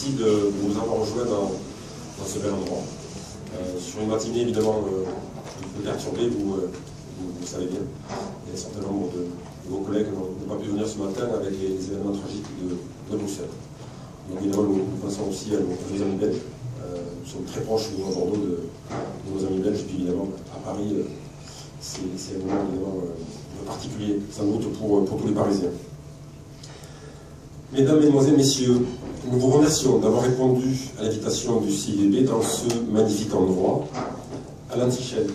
merci de nous avoir rejoints dans ce bel endroit. Sur une matinée évidemment un peu perturbée, vous le savez bien. Il y a un certain nombre de vos collègues n'ont pas pu venir ce matin avec les événements tragiques de Bruxelles. Donc évidemment, nous pensons aussi à nos amis belges. Nous sommes très proches à Bordeaux de nos amis belges, et puis évidemment à Paris, c'est un moment évidemment particulier, sans doute pour tous les Parisiens. Mesdames, Mesdemoiselles, Messieurs, nous vous remercions d'avoir répondu à l'invitation du CIVB dans ce magnifique endroit. Alain Tichel,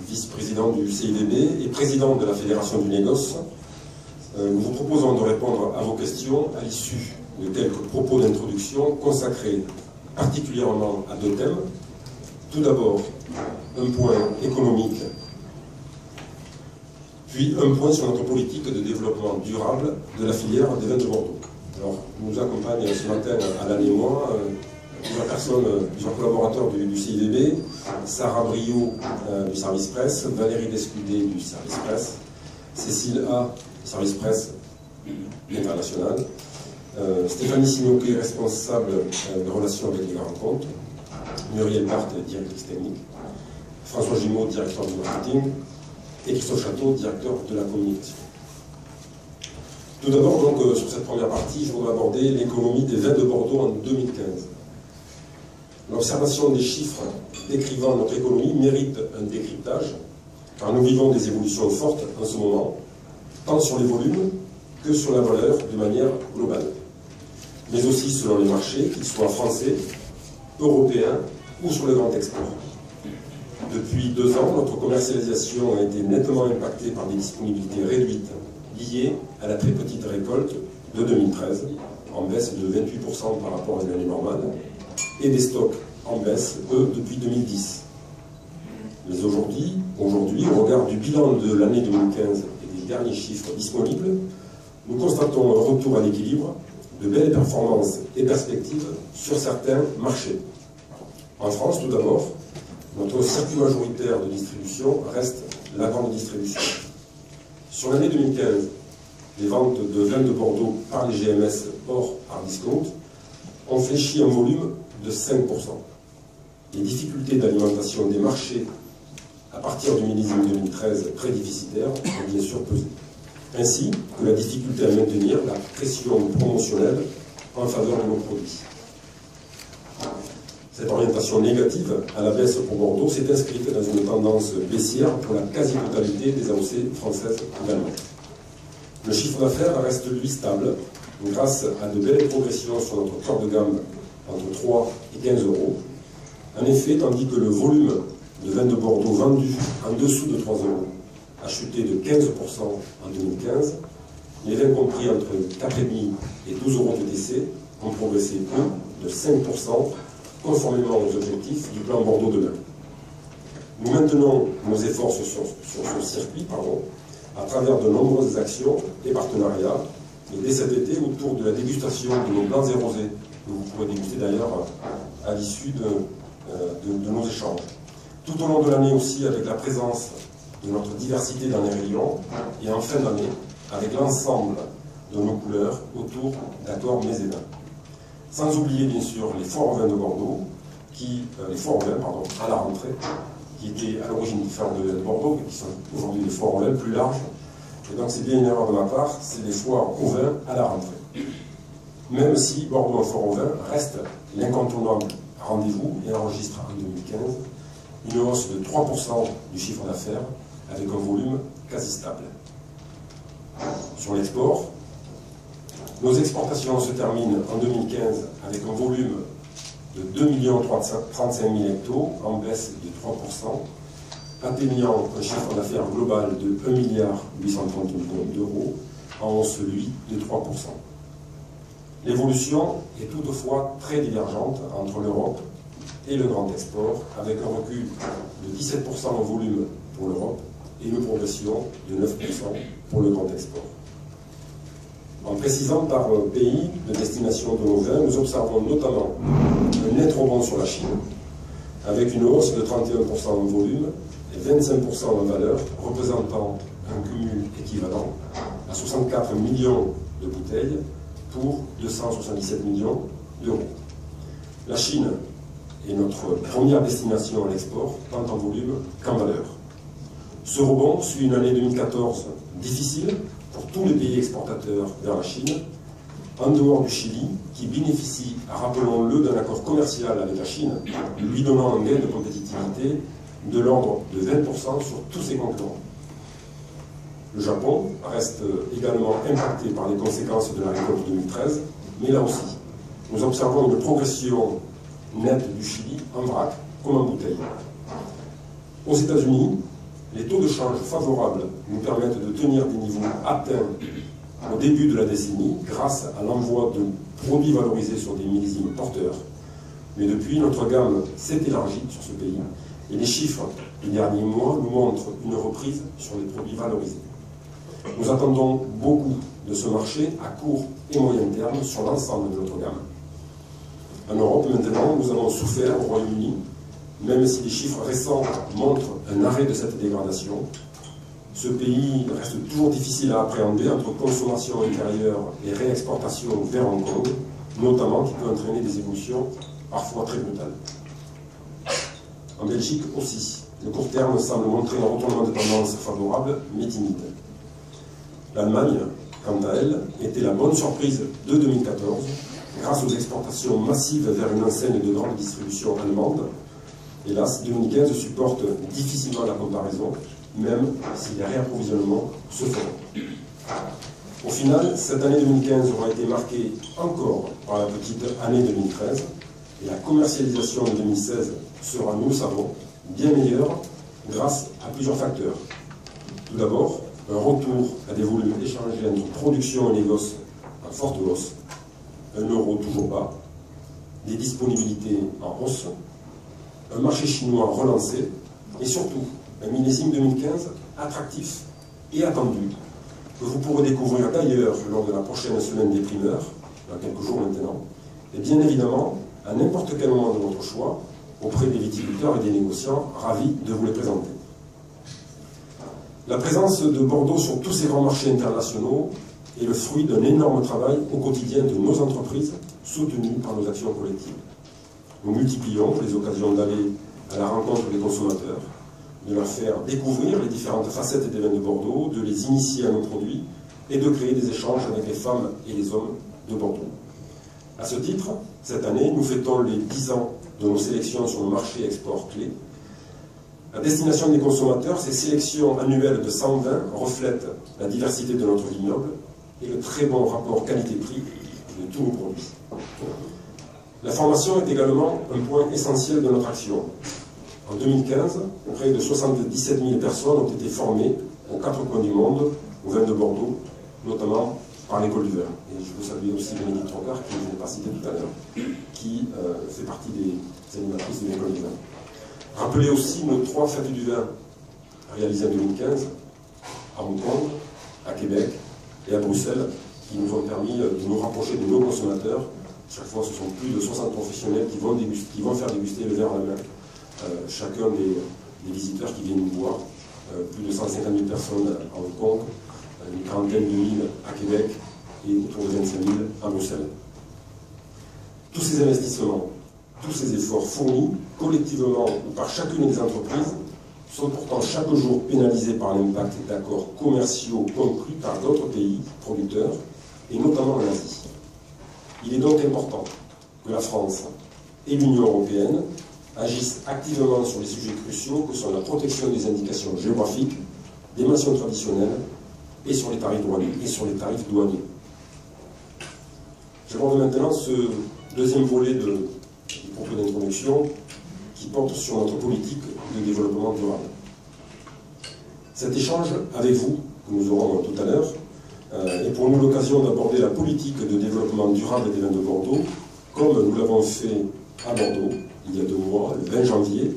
vice-président du CIVB et président de la Fédération du négoce, nous vous proposons de répondre à vos questions à l'issue de quelques propos d'introduction consacrés particulièrement à deux thèmes. Tout d'abord, un point économique, puis un point sur notre politique de développement durable de la filière des vins de Bordeaux. Alors, nous accompagnent ce matin, Alain et moi, plusieurs personnes, plusieurs collaborateurs du CIVB, Sarah Briot du service presse, Valérie Descudé du service presse, Cécile A du service presse international, Stéphanie Signoquet, responsable de relations avec les grands comptes, Muriel Barthes, directrice technique, François Gimaud, directeur du marketing, et Christophe Château, directeur de la communication. Tout d'abord, donc, sur cette première partie, je voudrais aborder l'économie des vins de Bordeaux en 2015. L'observation des chiffres décrivant notre économie mérite un décryptage, car nous vivons des évolutions fortes en ce moment, tant sur les volumes que sur la valeur de manière globale, mais aussi selon les marchés, qu'ils soient français, européens ou sur le grand export. Depuis 2 ans, notre commercialisation a été nettement impactée par des disponibilités réduites liées à la très petite récolte de 2013, en baisse de 28% par rapport à une année normale, et des stocks en baisse, eux, depuis 2010. Mais aujourd'hui, au regard du bilan de l'année 2015 et des derniers chiffres disponibles, nous constatons un retour à l'équilibre, de belles performances et perspectives sur certains marchés. En France, tout d'abord, notre circuit majoritaire de distribution reste la grande distribution. Sur l'année 2015, les ventes de vins de Bordeaux par les GMS hors hard discount ont fléchi un volume de 5%. Les difficultés d'alimentation des marchés à partir du millésime 2013 très déficitaire ont bien sûr pesé, ainsi que la difficulté à maintenir la pression promotionnelle en faveur de nos produits. Cette orientation négative à la baisse pour Bordeaux s'est inscrite dans une tendance baissière pour la quasi-totalité des AOC françaises également. Le chiffre d'affaires reste lui stable grâce à de belles progressions sur notre corps de gamme entre 3 et 15 euros. En effet, tandis que le volume de vins de Bordeaux vendus en dessous de 3 euros a chuté de 15% en 2015, les vins compris entre 4,5 et 12 euros TTC ont progressé, eux, de 5%, conformément aux objectifs du plan Bordeaux de vin. Nous maintenons nos efforts sur ce circuit à travers de nombreuses actions et partenariats, et dès cet été autour de la dégustation de nos blancs et rosés, que vous pourrez déguster d'ailleurs à l'issue de nos échanges. Tout au long de l'année aussi avec la présence de notre diversité dans les rayons, et en fin d'année avec l'ensemble de nos couleurs autour d'accords mets et vins. Sans oublier bien sûr les foires aux vins de Bordeaux, les foires aux vins, à la rentrée, qui étaient à l'origine des foires de Bordeaux, mais qui sont aujourd'hui des foires aux vins plus larges. Et donc c'est bien une erreur de ma part, c'est les foires aux vins à la rentrée. Même si Bordeaux en foire aux vins reste l'incontournable rendez-vous et enregistre en 2015 une hausse de 3% du chiffre d'affaires avec un volume quasi stable. Sur l'export, nos exportations se terminent en 2015 avec un volume de 2 35 000 hectos en baisse de 3%, atteignant un chiffre d'affaires global de 1 830 millions d'euros, en hausse, lui, de 3%. L'évolution est toutefois très divergente entre l'Europe et le grand export, avec un recul de 17% en volume pour l'Europe et une progression de 9% pour le grand export. En précisant par pays de destination de nos vins, nous observons notamment un net rebond sur la Chine, avec une hausse de 31% en volume et 25% en valeur, représentant un cumul équivalent à 64 millions de bouteilles pour 277 millions d'euros. La Chine est notre première destination à l'export, tant en volume qu'en valeur. Ce rebond suit une année 2014 difficile pour tous les pays exportateurs vers la Chine, en dehors du Chili, qui bénéficie, rappelons-le, d'un accord commercial avec la Chine, lui donnant un gain de compétitivité de l'ordre de 20% sur tous ses concurrents. Le Japon reste également impacté par les conséquences de la récolte 2013, mais là aussi, nous observons une progression nette du Chili en vrac comme en bouteille. Aux États-Unis, les taux de change favorables nous permettent de tenir des niveaux atteints au début de la décennie grâce à l'envoi de produits valorisés sur des millésimes porteurs. Mais depuis, notre gamme s'est élargie sur ce pays et les chiffres du dernier mois nous montrent une reprise sur les produits valorisés. Nous attendons beaucoup de ce marché à court et moyen terme sur l'ensemble de notre gamme. En Europe, maintenant, nous avons souffert au Royaume-Uni, même si les chiffres récents montrent un arrêt de cette dégradation. Ce pays reste toujours difficile à appréhender entre consommation intérieure et réexportation vers Hong Kong, notamment qui peut entraîner des évolutions parfois très brutales. En Belgique aussi, le court terme semble montrer un retournement de tendance favorable, mais timide. L'Allemagne, quant à elle, était la bonne surprise de 2014, grâce aux exportations massives vers une enseigne de grande distribution allemande. Hélas, 2015 supporte difficilement la comparaison, même si les réapprovisionnements se font. Au final, cette année 2015 aura été marquée encore par la petite année 2013, et la commercialisation de 2016 sera, nous le savons, bien meilleure grâce à plusieurs facteurs. Tout d'abord, un retour à des volumes échangés entre production et négoce en forte hausse, un euro toujours bas, des disponibilités en hausse, un marché chinois relancé, et surtout un millésime 2015 attractif et attendu, que vous pourrez découvrir d'ailleurs lors de la prochaine semaine des primeurs, dans quelques jours maintenant, et bien évidemment, à n'importe quel moment de votre choix, auprès des viticulteurs et des négociants, ravis de vous les présenter. La présence de Bordeaux sur tous ces grands marchés internationaux est le fruit d'un énorme travail au quotidien de nos entreprises, soutenues par nos actions collectives. Nous multiplions les occasions d'aller à la rencontre des consommateurs, de leur faire découvrir les différentes facettes des vins de Bordeaux, de les initier à nos produits et de créer des échanges avec les femmes et les hommes de Bordeaux. À ce titre, cette année, nous fêtons les 10 ans de nos sélections sur le marché export clé. La destination des consommateurs, ces sélections annuelles de 100 vins reflètent la diversité de notre vignoble et le très bon rapport qualité-prix de tous nos produits. La formation est également un point essentiel de notre action. En 2015, près de 77 000 personnes ont été formées aux 4 coins du monde au vin de Bordeaux, notamment par l'école du vin. Et je veux saluer aussi Bénédicte Rocard, qui je n'ai pas cité tout à l'heure, qui fait partie des animatrices de l'école du vin. Rappelez aussi nos 3 fêtes du vin réalisées en 2015, à Hong Kong, à Québec et à Bruxelles, qui nous ont permis de nous rapprocher de nos consommateurs. Chaque fois, ce sont plus de 60 professionnels qui vont faire déguster le verre à la main. Chacun des visiteurs qui viennent nous voir, plus de 150 000 personnes à Hong Kong, une quarantaine de mille à Québec et autour de 25 000 à Bruxelles. Tous ces investissements, tous ces efforts fournis, collectivement ou par chacune des entreprises, sont pourtant chaque jour pénalisés par l'impact d'accords commerciaux conclus par d'autres pays producteurs, et notamment en Asie. Il est donc important que la France et l'Union européenne agissent activement sur les sujets cruciaux que sont la protection des indications géographiques, des mentions traditionnelles et sur les tarifs douaniers. J'aborde maintenant ce deuxième volet du propos d'introduction qui porte sur notre politique de développement durable. Cet échange avec vous, que nous aurons tout à l'heure, est pour nous l'occasion d'aborder la politique de développement durable des vins de Bordeaux, comme nous l'avons fait à Bordeaux, il y a 2 mois, le 20 janvier,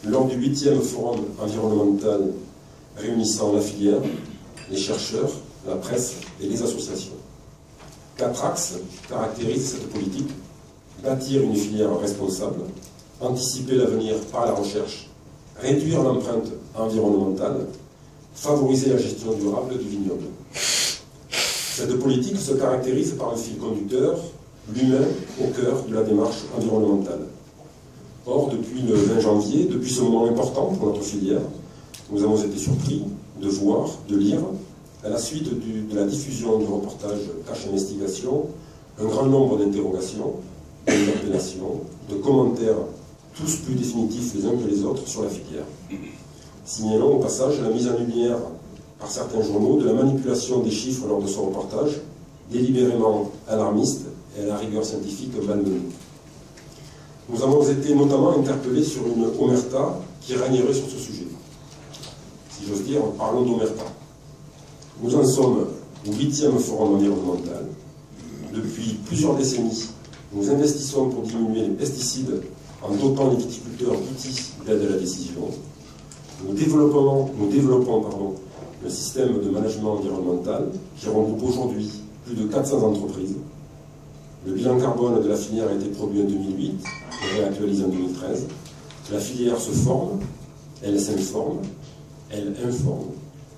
lors du 8e forum environnemental réunissant la filière, les chercheurs, la presse et les associations. 4 axes caractérisent cette politique: bâtir une filière responsable, anticiper l'avenir par la recherche, réduire l'empreinte environnementale, favoriser la gestion durable du vignoble. Cette politique se caractérise par un fil conducteur, l'humain au cœur de la démarche environnementale. Or, depuis le 20 janvier, depuis ce moment important pour notre filière, nous avons été surpris de voir, de lire, à la suite de la diffusion du reportage Cache Investigation, un grand nombre d'interrogations, d'interpellations, de commentaires, tous plus définitifs les uns que les autres, sur la filière. Signalons au passage la mise en lumière par certains journaux de la manipulation des chiffres lors de ce reportage, délibérément alarmiste et à la rigueur scientifique malmenée. Nous avons été notamment interpellés sur une omerta qui régnerait sur ce sujet. Si j'ose dire, parlons d'omerta. Nous en sommes au 8e forum environnemental. Depuis plusieurs décennies, nous investissons pour diminuer les pesticides en dotant les viticulteurs d'outils d'aide à la décision. Nous développons le système de management environnemental qui regroupe aujourd'hui plus de 400 entreprises. Le bilan carbone de la filière a été produit en 2008 et réactualisé en 2013. La filière se forme, elle s'informe, elle informe,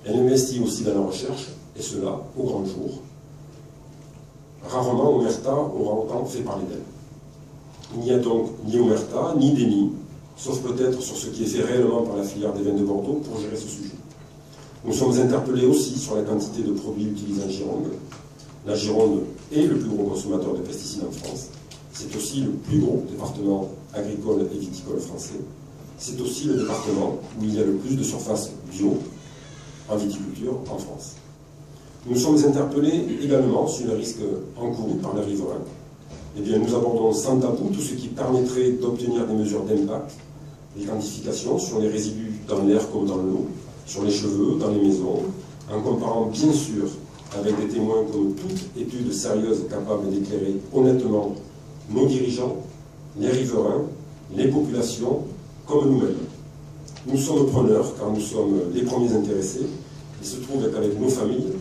elle investit aussi dans la recherche, et cela au grand jour. Rarement, omerta aura autant fait parler d'elle. Il n'y a donc ni omerta, ni déni, sauf peut-être sur ce qui est fait réellement par la filière des vins de Bordeaux pour gérer ce sujet. Nous sommes interpellés aussi sur la quantité de produits utilisés en Gironde. La Gironde est le plus gros consommateur de pesticides en France. C'est aussi le plus gros département agricole et viticole français. C'est aussi le département où il y a le plus de surface bio en viticulture en France. Nous sommes interpellés également sur le risque encouru par les riverains. Eh bien, nous abordons sans tabou tout ce qui permettrait d'obtenir des mesures d'impact, des quantifications sur les résidus dans l'air comme dans l'eau, sur les cheveux, dans les maisons, en comparant bien sûr avec des témoins comme toute étude sérieuse capable d'éclairer honnêtement nos dirigeants, les riverains, les populations, comme nous-mêmes. Nous sommes preneurs car nous sommes les premiers intéressés. Il se trouve qu'avec nos familles,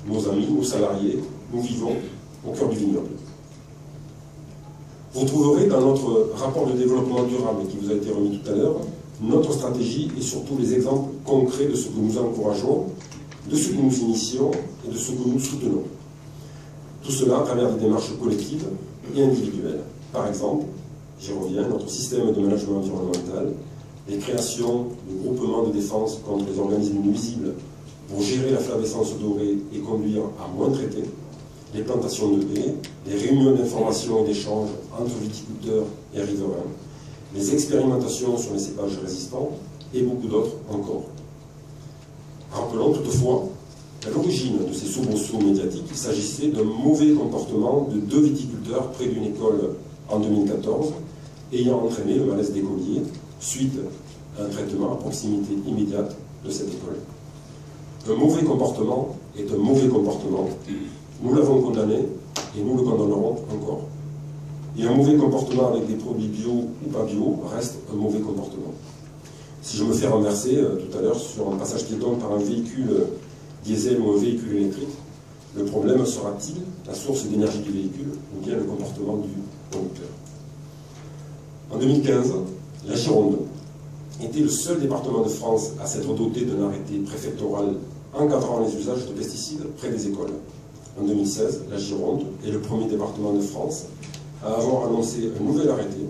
nos amis, nos salariés, nous vivons au cœur du vignoble. Vous trouverez dans notre rapport de développement durable qui vous a été remis tout à l'heure, notre stratégie et surtout les exemples concrets de ce que nous encourageons, de ce que nous initions et de ce que nous soutenons. Tout cela à travers des démarches collectives et individuelles. Par exemple, j'y reviens, notre système de management environnemental, les créations de groupements de défense contre les organismes nuisibles pour gérer la flavescence dorée et conduire à moins traiter, les plantations de haies, les réunions d'information et d'échange entre viticulteurs et riverains, les expérimentations sur les cépages résistants et beaucoup d'autres encore. Rappelons toutefois qu'à l'origine de ces soubresauts médiatiques, il s'agissait d'un mauvais comportement de 2 viticulteurs près d'une école en 2014, ayant entraîné le malaise d'écoliers suite à un traitement à proximité immédiate de cette école. Un mauvais comportement est un mauvais comportement. Nous l'avons condamné et nous le condamnerons encore. Et un mauvais comportement avec des produits bio ou pas bio reste un mauvais comportement. Si je me fais renverser tout à l'heure sur un passage piéton par un véhicule diesel ou un véhicule électrique, le problème sera-t-il la source d'énergie du véhicule ou bien le comportement du conducteur? En 2015, la Gironde était le seul département de France à s'être doté d'un arrêté préfectoral encadrant les usages de pesticides près des écoles. En 2016, la Gironde est le premier département de France à avoir annoncé un nouvel arrêté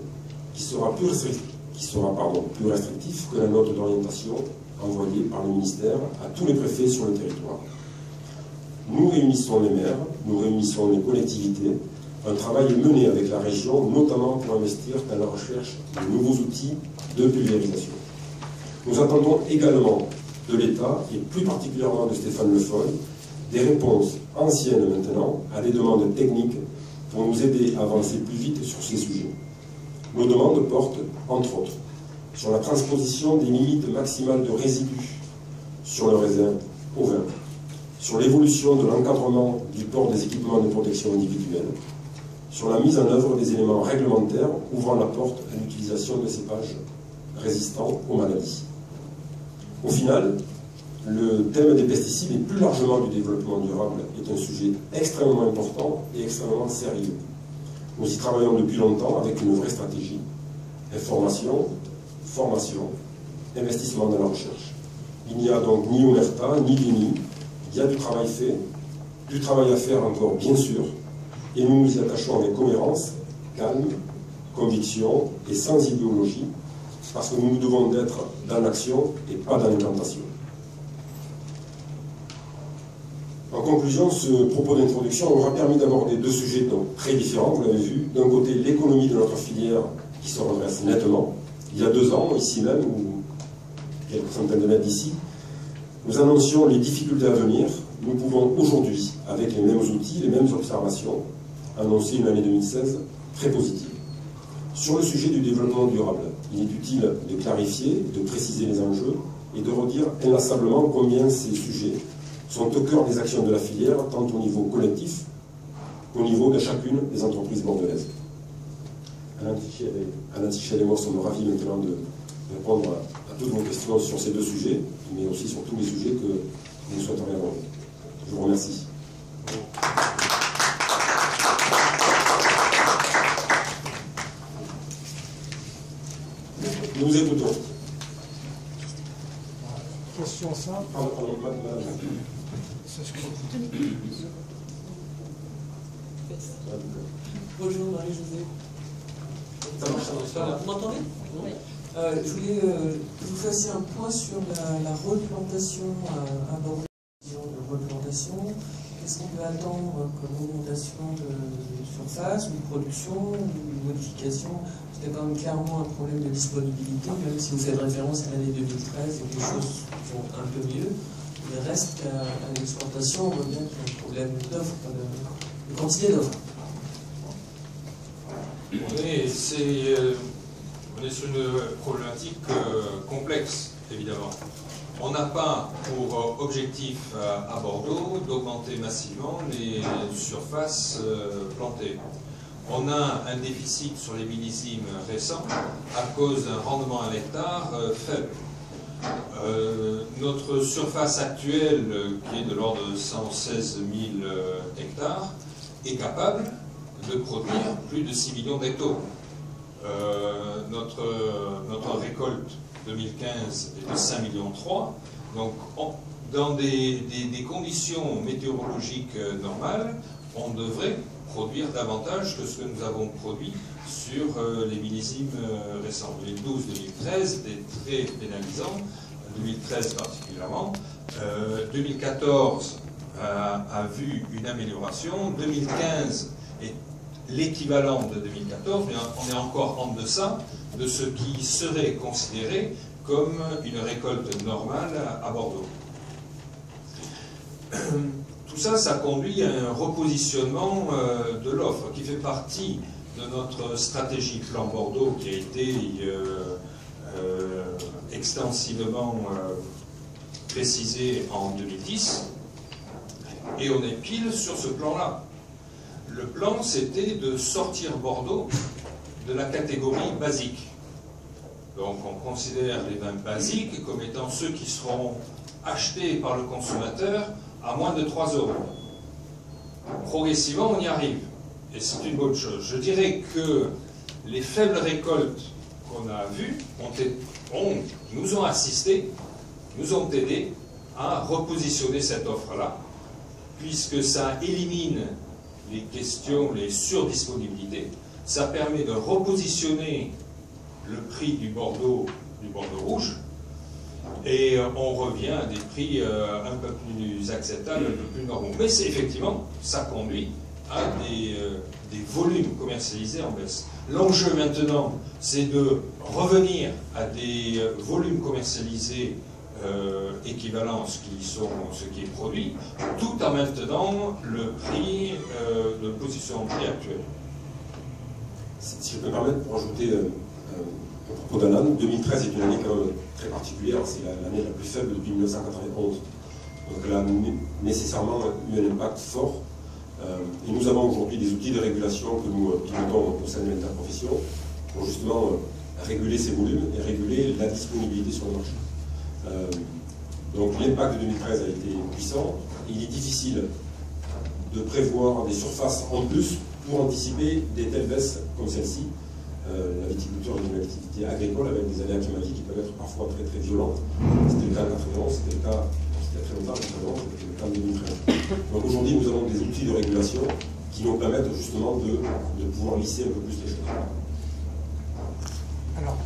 qui sera plus restrictif que la note d'orientation envoyée par le ministère à tous les préfets sur le territoire. Nous réunissons les maires, nous réunissons les collectivités. Un travail est mené avec la région, notamment pour investir dans la recherche de nouveaux outils de pulvérisation. Nous attendons également de l'État, et plus particulièrement de Stéphane Le Foll, des réponses anciennes maintenant à des demandes techniques pour nous aider à avancer plus vite sur ces sujets. Nos demandes portent, entre autres, sur la transposition des limites maximales de résidus sur le raisin au vin, sur l'évolution de l'encadrement du port des équipements de protection individuelle, sur la mise en œuvre des éléments réglementaires ouvrant la porte à l'utilisation de cépages résistants aux maladies. Au final, le thème des pesticides et plus largement du développement durable est un sujet extrêmement important et extrêmement sérieux. Nous y travaillons depuis longtemps avec une vraie stratégie. Information, formation, investissement dans la recherche. Il n'y a donc ni omerta, ni déni. Il y a du travail fait, du travail à faire encore bien sûr, et nous nous y attachons avec cohérence, calme, conviction et sans idéologie, parce que nous nous devons d'être dans l'action et pas dans l'incantation. En conclusion, ce propos d'introduction aura permis d'aborder deux sujets donc très différents, vous l'avez vu. D'un côté, l'économie de notre filière qui se redresse nettement. Il y a 2 ans, ici même, ou quelques centaines de mètres d'ici, nous annoncions les difficultés à venir. Nous pouvons aujourd'hui, avec les mêmes outils, les mêmes observations, annoncer une année 2016 très positive. Sur le sujet du développement durable, il est utile de clarifier, de préciser les enjeux et de redire inlassablement combien ces sujets sont au cœur des actions de la filière, tant au niveau collectif qu'au niveau de chacune des entreprises bordelaises. Alain Tichet et moi sommes ravis maintenant de répondre à toutes vos questions sur ces 2 sujets, mais aussi sur tous les sujets que vous souhaiteriez aborder. Je vous remercie. Nous vous écoutons. Question simple. Bonjour Marie-Josée. Vous m'entendez? Oui. Je voulais que vous fassiez un point sur la replantation à Bordeaux. De replantation, qu'est-ce qu'on peut attendre comme augmentation de surface, ou de production, ou de modification? C'était quand même clairement un problème de disponibilité, même si vous faites référence à l'année 2013 et que les choses vont un peu mieux. Mais reste qu'à l'exportation, on voit bien qu'il y a un problème d'offre, de quantité d'offres. On est sur une problématique complexe, évidemment. On n'a pas pour objectif à Bordeaux d'augmenter massivement les surfaces plantées. On a un déficit sur les millésimes récents à cause d'un rendement à l'hectare faible. Notre surface actuelle, qui est de l'ordre de 116 000 hectares, est capable de produire plus de 6 millions d'hectares. Notre récolte 2015 est de 5,3 millions. Donc, dans des conditions météorologiques normales, on devrait produire davantage que ce que nous avons produit sur les millésimes récents. 2012-2013 étaient très pénalisants, 2013 particulièrement. 2014 a vu une amélioration. 2015 est l'équivalent de 2014, mais on est encore en deçà de ce qui serait considéré comme une récolte normale à Bordeaux. Tout ça, ça conduit à un repositionnement de l'offre qui fait partie de notre stratégie Plan Bordeaux qui a été extensivement précisée en 2010. Et on est pile sur ce plan-là. Le plan, c'était de sortir Bordeaux de la catégorie basique. Donc on considère les vins basiques comme étant ceux qui seront achetés par le consommateur à moins de 3 €. Progressivement, on y arrive. Et c'est une bonne chose. Je dirais que les faibles récoltes qu'on a vues nous ont assistés, nous ont aidés à repositionner cette offre-là, puisque ça élimine les questions, les surdisponibilités. Ça permet de repositionner le prix du Bordeaux rouge, et on revient à des prix un peu plus acceptables, un peu plus normaux. Mais c'est effectivement, ça conduit à des volumes commercialisés en baisse. L'enjeu maintenant, c'est de revenir à des volumes commercialisés équivalents à ce qui est produit, tout en maintenant le prix, de position de prix actuel. Si je peux me permettre, pour ajouter un propos d'Alain, 2013 est une année quand même très particulière, c'est l'année la plus faible depuis 1991. Donc elle a nécessairement eu un impact fort. Et nous avons aujourd'hui des outils de régulation que nous pilotons au sein de l'interprofession pour justement réguler ces volumes et réguler la disponibilité sur le marché. Donc l'impact de 2013 a été puissant. Il est difficile de prévoir des surfaces en plus pour anticiper des telles baisses comme celle-ci. La viticulture est une activité agricole avec des aléas climatiques qui peuvent être parfois très très violentes. C'était le cas en 91, c'était le cas il y a très longtemps, c'était le cas en 2013. Donc aujourd'hui nous avons des outils de régulation qui nous permettent justement de pouvoir lisser un peu plus les choses. Alors,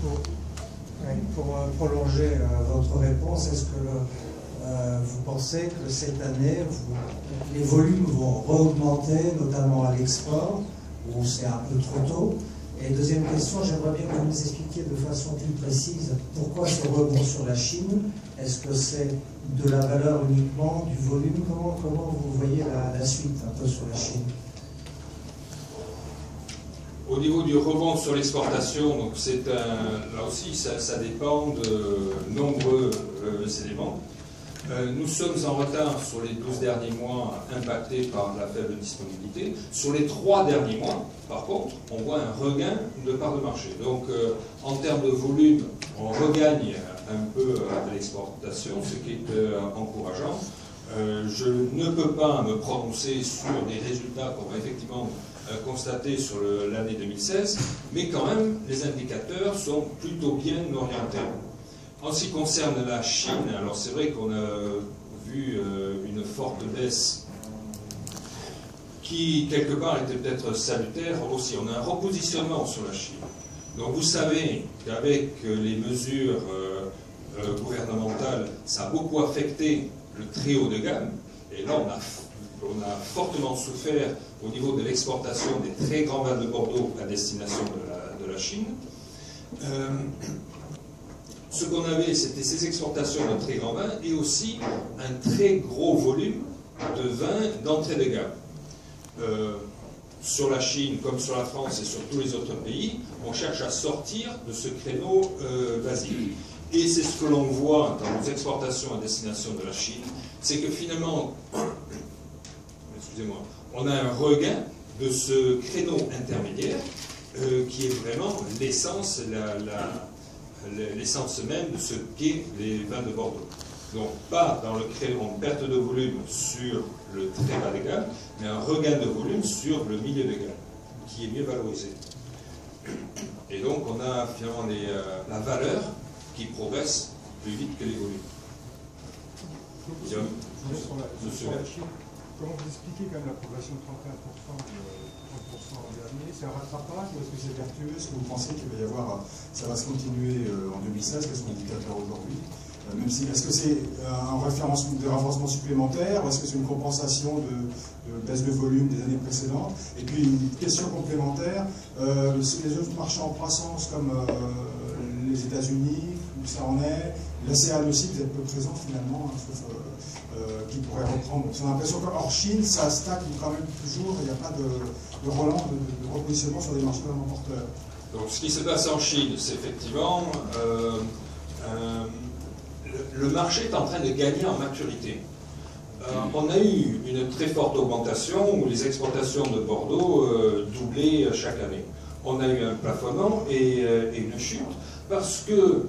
pour prolonger votre réponse, est-ce que vous pensez que cette année, les volumes vont re-augmenter, notamment à l'export, ou c'est un peu trop tôt? Et deuxième question, j'aimerais bien que vous nous expliquiez de façon plus précise pourquoi ce rebond sur la Chine. Est-ce que c'est de la valeur uniquement, du volume? Comment vous voyez la suite un peu sur la Chine? Au niveau du rebond sur l'exportation, donc là aussi ça dépend de nombreux éléments. Nous sommes en retard sur les 12 derniers mois impactés par la faible disponibilité. Sur les 3 derniers mois, par contre, on voit un regain de part de marché. Donc en termes de volume, on regagne un peu de l'exportation, ce qui est encourageant. Je ne peux pas me prononcer sur les résultats qu'on va effectivement constater sur l'année 2016, mais quand même, les indicateurs sont plutôt bien orientés. En ce qui concerne la Chine, alors c'est vrai qu'on a vu une forte baisse qui, quelque part, était peut-être salutaire aussi. On a un repositionnement sur la Chine. Donc vous savez qu'avec les mesures gouvernementales, ça a beaucoup affecté le très haut de gamme. Et là, on a fortement souffert au niveau de l'exportation des très grands vins de Bordeaux à destination de la Chine. Ce qu'on avait, c'était ces exportations de très grands vins et aussi un très gros volume de vins d'entrée de gamme. Sur la Chine, comme sur la France et sur tous les autres pays, on cherche à sortir de ce créneau basique. Et c'est ce que l'on voit dans nos exportations à destination de la Chine, c'est que finalement, excusez-moi, on a un regain de ce créneau intermédiaire qui est vraiment l'essence, l'essence même de ce qu'est les vins de Bordeaux. Donc pas dans le créneau en perte de volume sur le très bas de gamme, mais un regain de volume sur le milieu de gamme, qui est mieux valorisé. Et donc on a finalement la valeur qui progresse plus vite que les volumes. Comment vous expliquez quand même la progression de 31% l'an dernier? C'est un rattrapage ou est-ce que c'est vertueux? Est-ce que vous pensez qu'il va y avoir, ça va se continuer en 2016? Quels sont les indicateurs aujourd'hui? Même si, est-ce que c'est un renforcement supplémentaire ou est-ce que c'est une compensation de baisse de volume des années précédentes? Et puis une question complémentaire, les autres marchés en croissance comme les États-Unis, où ça en est, l'ASEAN aussi, vous êtes peu présent finalement, hein, sauf qui pourrait reprendre. Donc, on a l'impression qu'hors Chine, ça stagne quand même toujours, il n'y a pas de relance, de repositionnement sur des marchés vraiment porteurs. Donc ce qui se passe en Chine, c'est effectivement le marché est en train de gagner en maturité. On a eu une très forte augmentation où les exportations de Bordeaux doublaient chaque année. On a eu un plafonnement et une chute parce que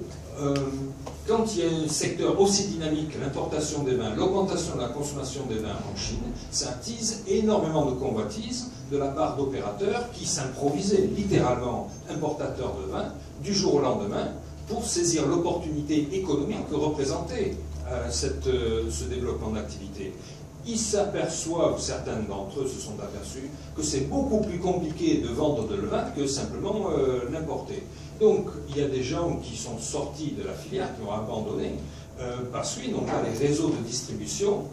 quand il y a un secteur aussi dynamique, l'importation des vins, l'augmentation de la consommation des vins en Chine, ça attise énormément de convoitises de la part d'opérateurs qui s'improvisaient littéralement importateurs de vins du jour au lendemain pour saisir l'opportunité économique que représentait ce développement d'activité. Ils s'aperçoivent, certains d'entre eux se sont aperçus, que c'est beaucoup plus compliqué de vendre de le vin que simplement l'importer. Donc, il y a des gens qui sont sortis de la filière, qui ont abandonné, parce qu'ils n'ont pas les réseaux de distribution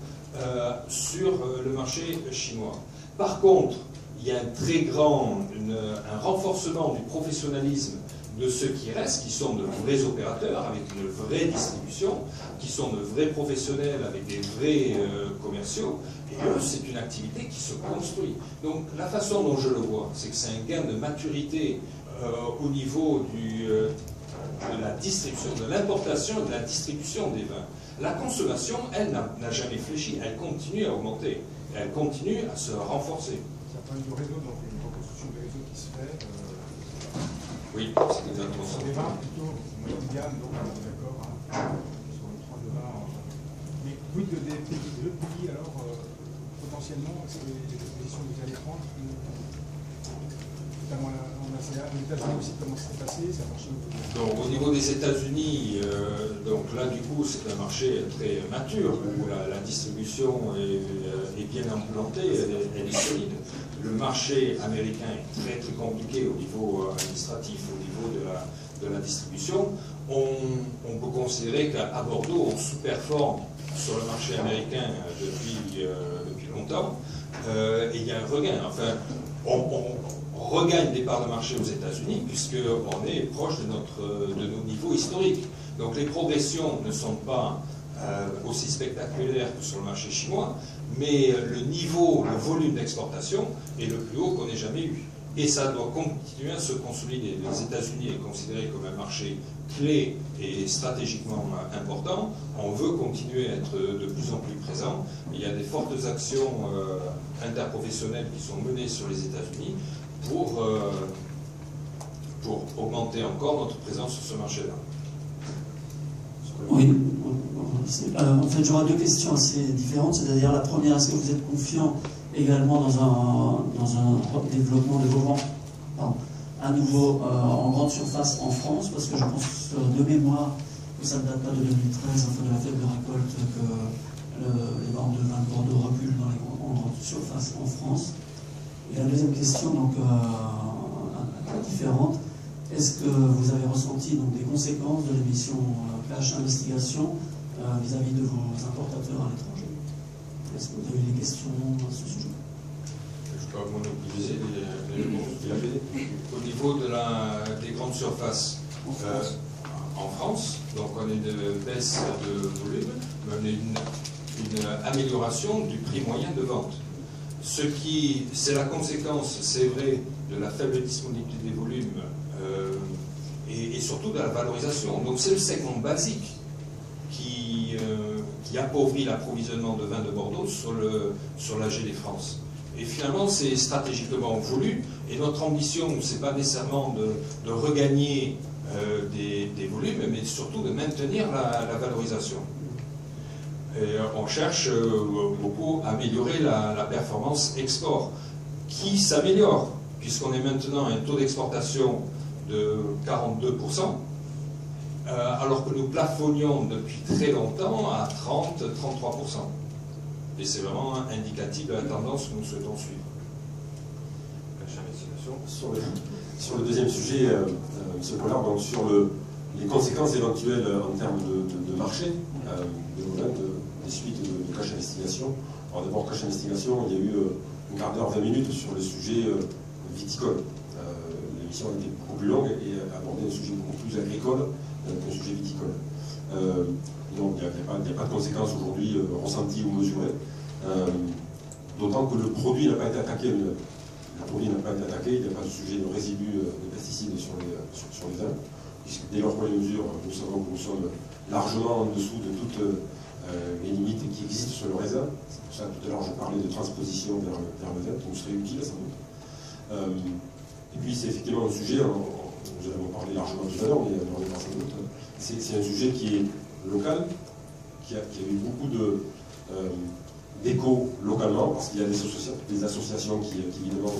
sur le marché chinois. Par contre, il y a un renforcement du professionnalisme de ceux qui restent, qui sont de vrais opérateurs, avec une vraie distribution, qui sont de vrais professionnels, avec des vrais commerciaux, et eux, c'est une activité qui se construit. Donc, la façon dont je le vois, c'est que c'est un gain de maturité au niveau de la distribution, de l'importation et de la distribution des vins. La consommation, elle, n'a jamais fléchi, elle continue à augmenter, elle continue à se renforcer. C'est un problème de réseau, donc une reconstruction de réseau qui se fait. Oui, c'est exactement ça. Sur des vins plutôt moyen de gamme, donc on est d'accord, hein, sur les 3 de vin. Mais quid des pays, alors, potentiellement, est-ce que les positions que vous allez prendre, notamment en ASEAN, les États-Unis aussi, comment ça s'est passé? Ça a marché? Donc, au niveau des États-Unis, donc là, du coup, c'est un marché très mature, où la distribution est bien implantée, elle est solide. le marché américain est très très compliqué au niveau administratif, au niveau de la distribution, on peut considérer qu'à Bordeaux, on sous-performe sur le marché américain depuis longtemps, et il y a un regain. Enfin, on regagne des parts de marché aux États-Unis, puisqu'on est proche de nos niveaux historiques. Donc les progressions ne sont pas aussi spectaculaires que sur le marché chinois, mais le niveau, le volume d'exportation est le plus haut qu'on ait jamais eu. Et ça doit continuer à se consolider. Les États-Unis est considéré comme un marché clé et stratégiquement important. On veut continuer à être de plus en plus présent. Il y a des fortes actions interprofessionnelles qui sont menées sur les États-Unis pour augmenter encore notre présence sur ce marché-là. Oui, en fait j'aurais deux questions assez différentes. C'est-à-dire la première, est-ce que vous êtes confiant également dans un développement de vos ventes à nouveau en grande surface en France, parce que je pense de mémoire que ça ne date pas de 2013, enfin de la faible récolte, que les ventes de vin de Bordeaux reculent en grande surface en France. Et la deuxième question, donc un peu différente, est-ce que vous avez ressenti donc, des conséquences de l'émission Cash Investigation vis-à-vis de vos importateurs à l'étranger? Est-ce que vous avez des questions à ce sujet? Je peux monopoliser les réponses. Au niveau des grandes surfaces, en France, donc on a une baisse de volume, mais on a une amélioration du prix moyen de vente. C'est la conséquence, c'est vrai, de la faible disponibilité des volumes et surtout de la valorisation. Donc c'est le segment basique qui appauvrit l'approvisionnement de vin de Bordeaux sur l'AG des France. Et finalement, c'est stratégiquement voulu, et notre ambition, ce n'est pas nécessairement de regagner des volumes, mais surtout de maintenir la valorisation. Et on cherche beaucoup à améliorer la performance export, qui s'améliore, puisqu'on est maintenant à un taux d'exportation de 42%, alors que nous plafonnions depuis très longtemps à 30-33%. Et c'est vraiment indicatif de la tendance que nous souhaitons suivre. Sur le deuxième sujet, M. Pollard, donc sur les conséquences éventuelles en termes de marché, des suites de Cash Investigation. Alors d'abord, Cash Investigation, il y a eu un quart d'heure, 20 minutes sur le sujet viticole. L'émission a été beaucoup plus longue et abordait un sujet beaucoup plus agricole qu'un sujet viticole. Donc il n'y a pas de conséquences aujourd'hui ressenties ou mesurées. D'autant que le produit n'a pas été attaqué. Le produit n'a pas été attaqué, il n'y a pas de sujet de résidus de pesticides sur les vins, puisque dès lors qu'on les mesure, nous savons que nous sommes largement en dessous de toutes les limites qui existent sur le raisin. C'est pour ça que tout à l'heure je parlais de transposition vers le vin, qui nous serait utile sans doute. Et puis c'est effectivement un sujet, nous avons parlé largement tout à l'heure, mais on en est sans doute. C'est un sujet qui est local, qui a eu beaucoup d'écho localement, parce qu'il y a des associations qui évidemment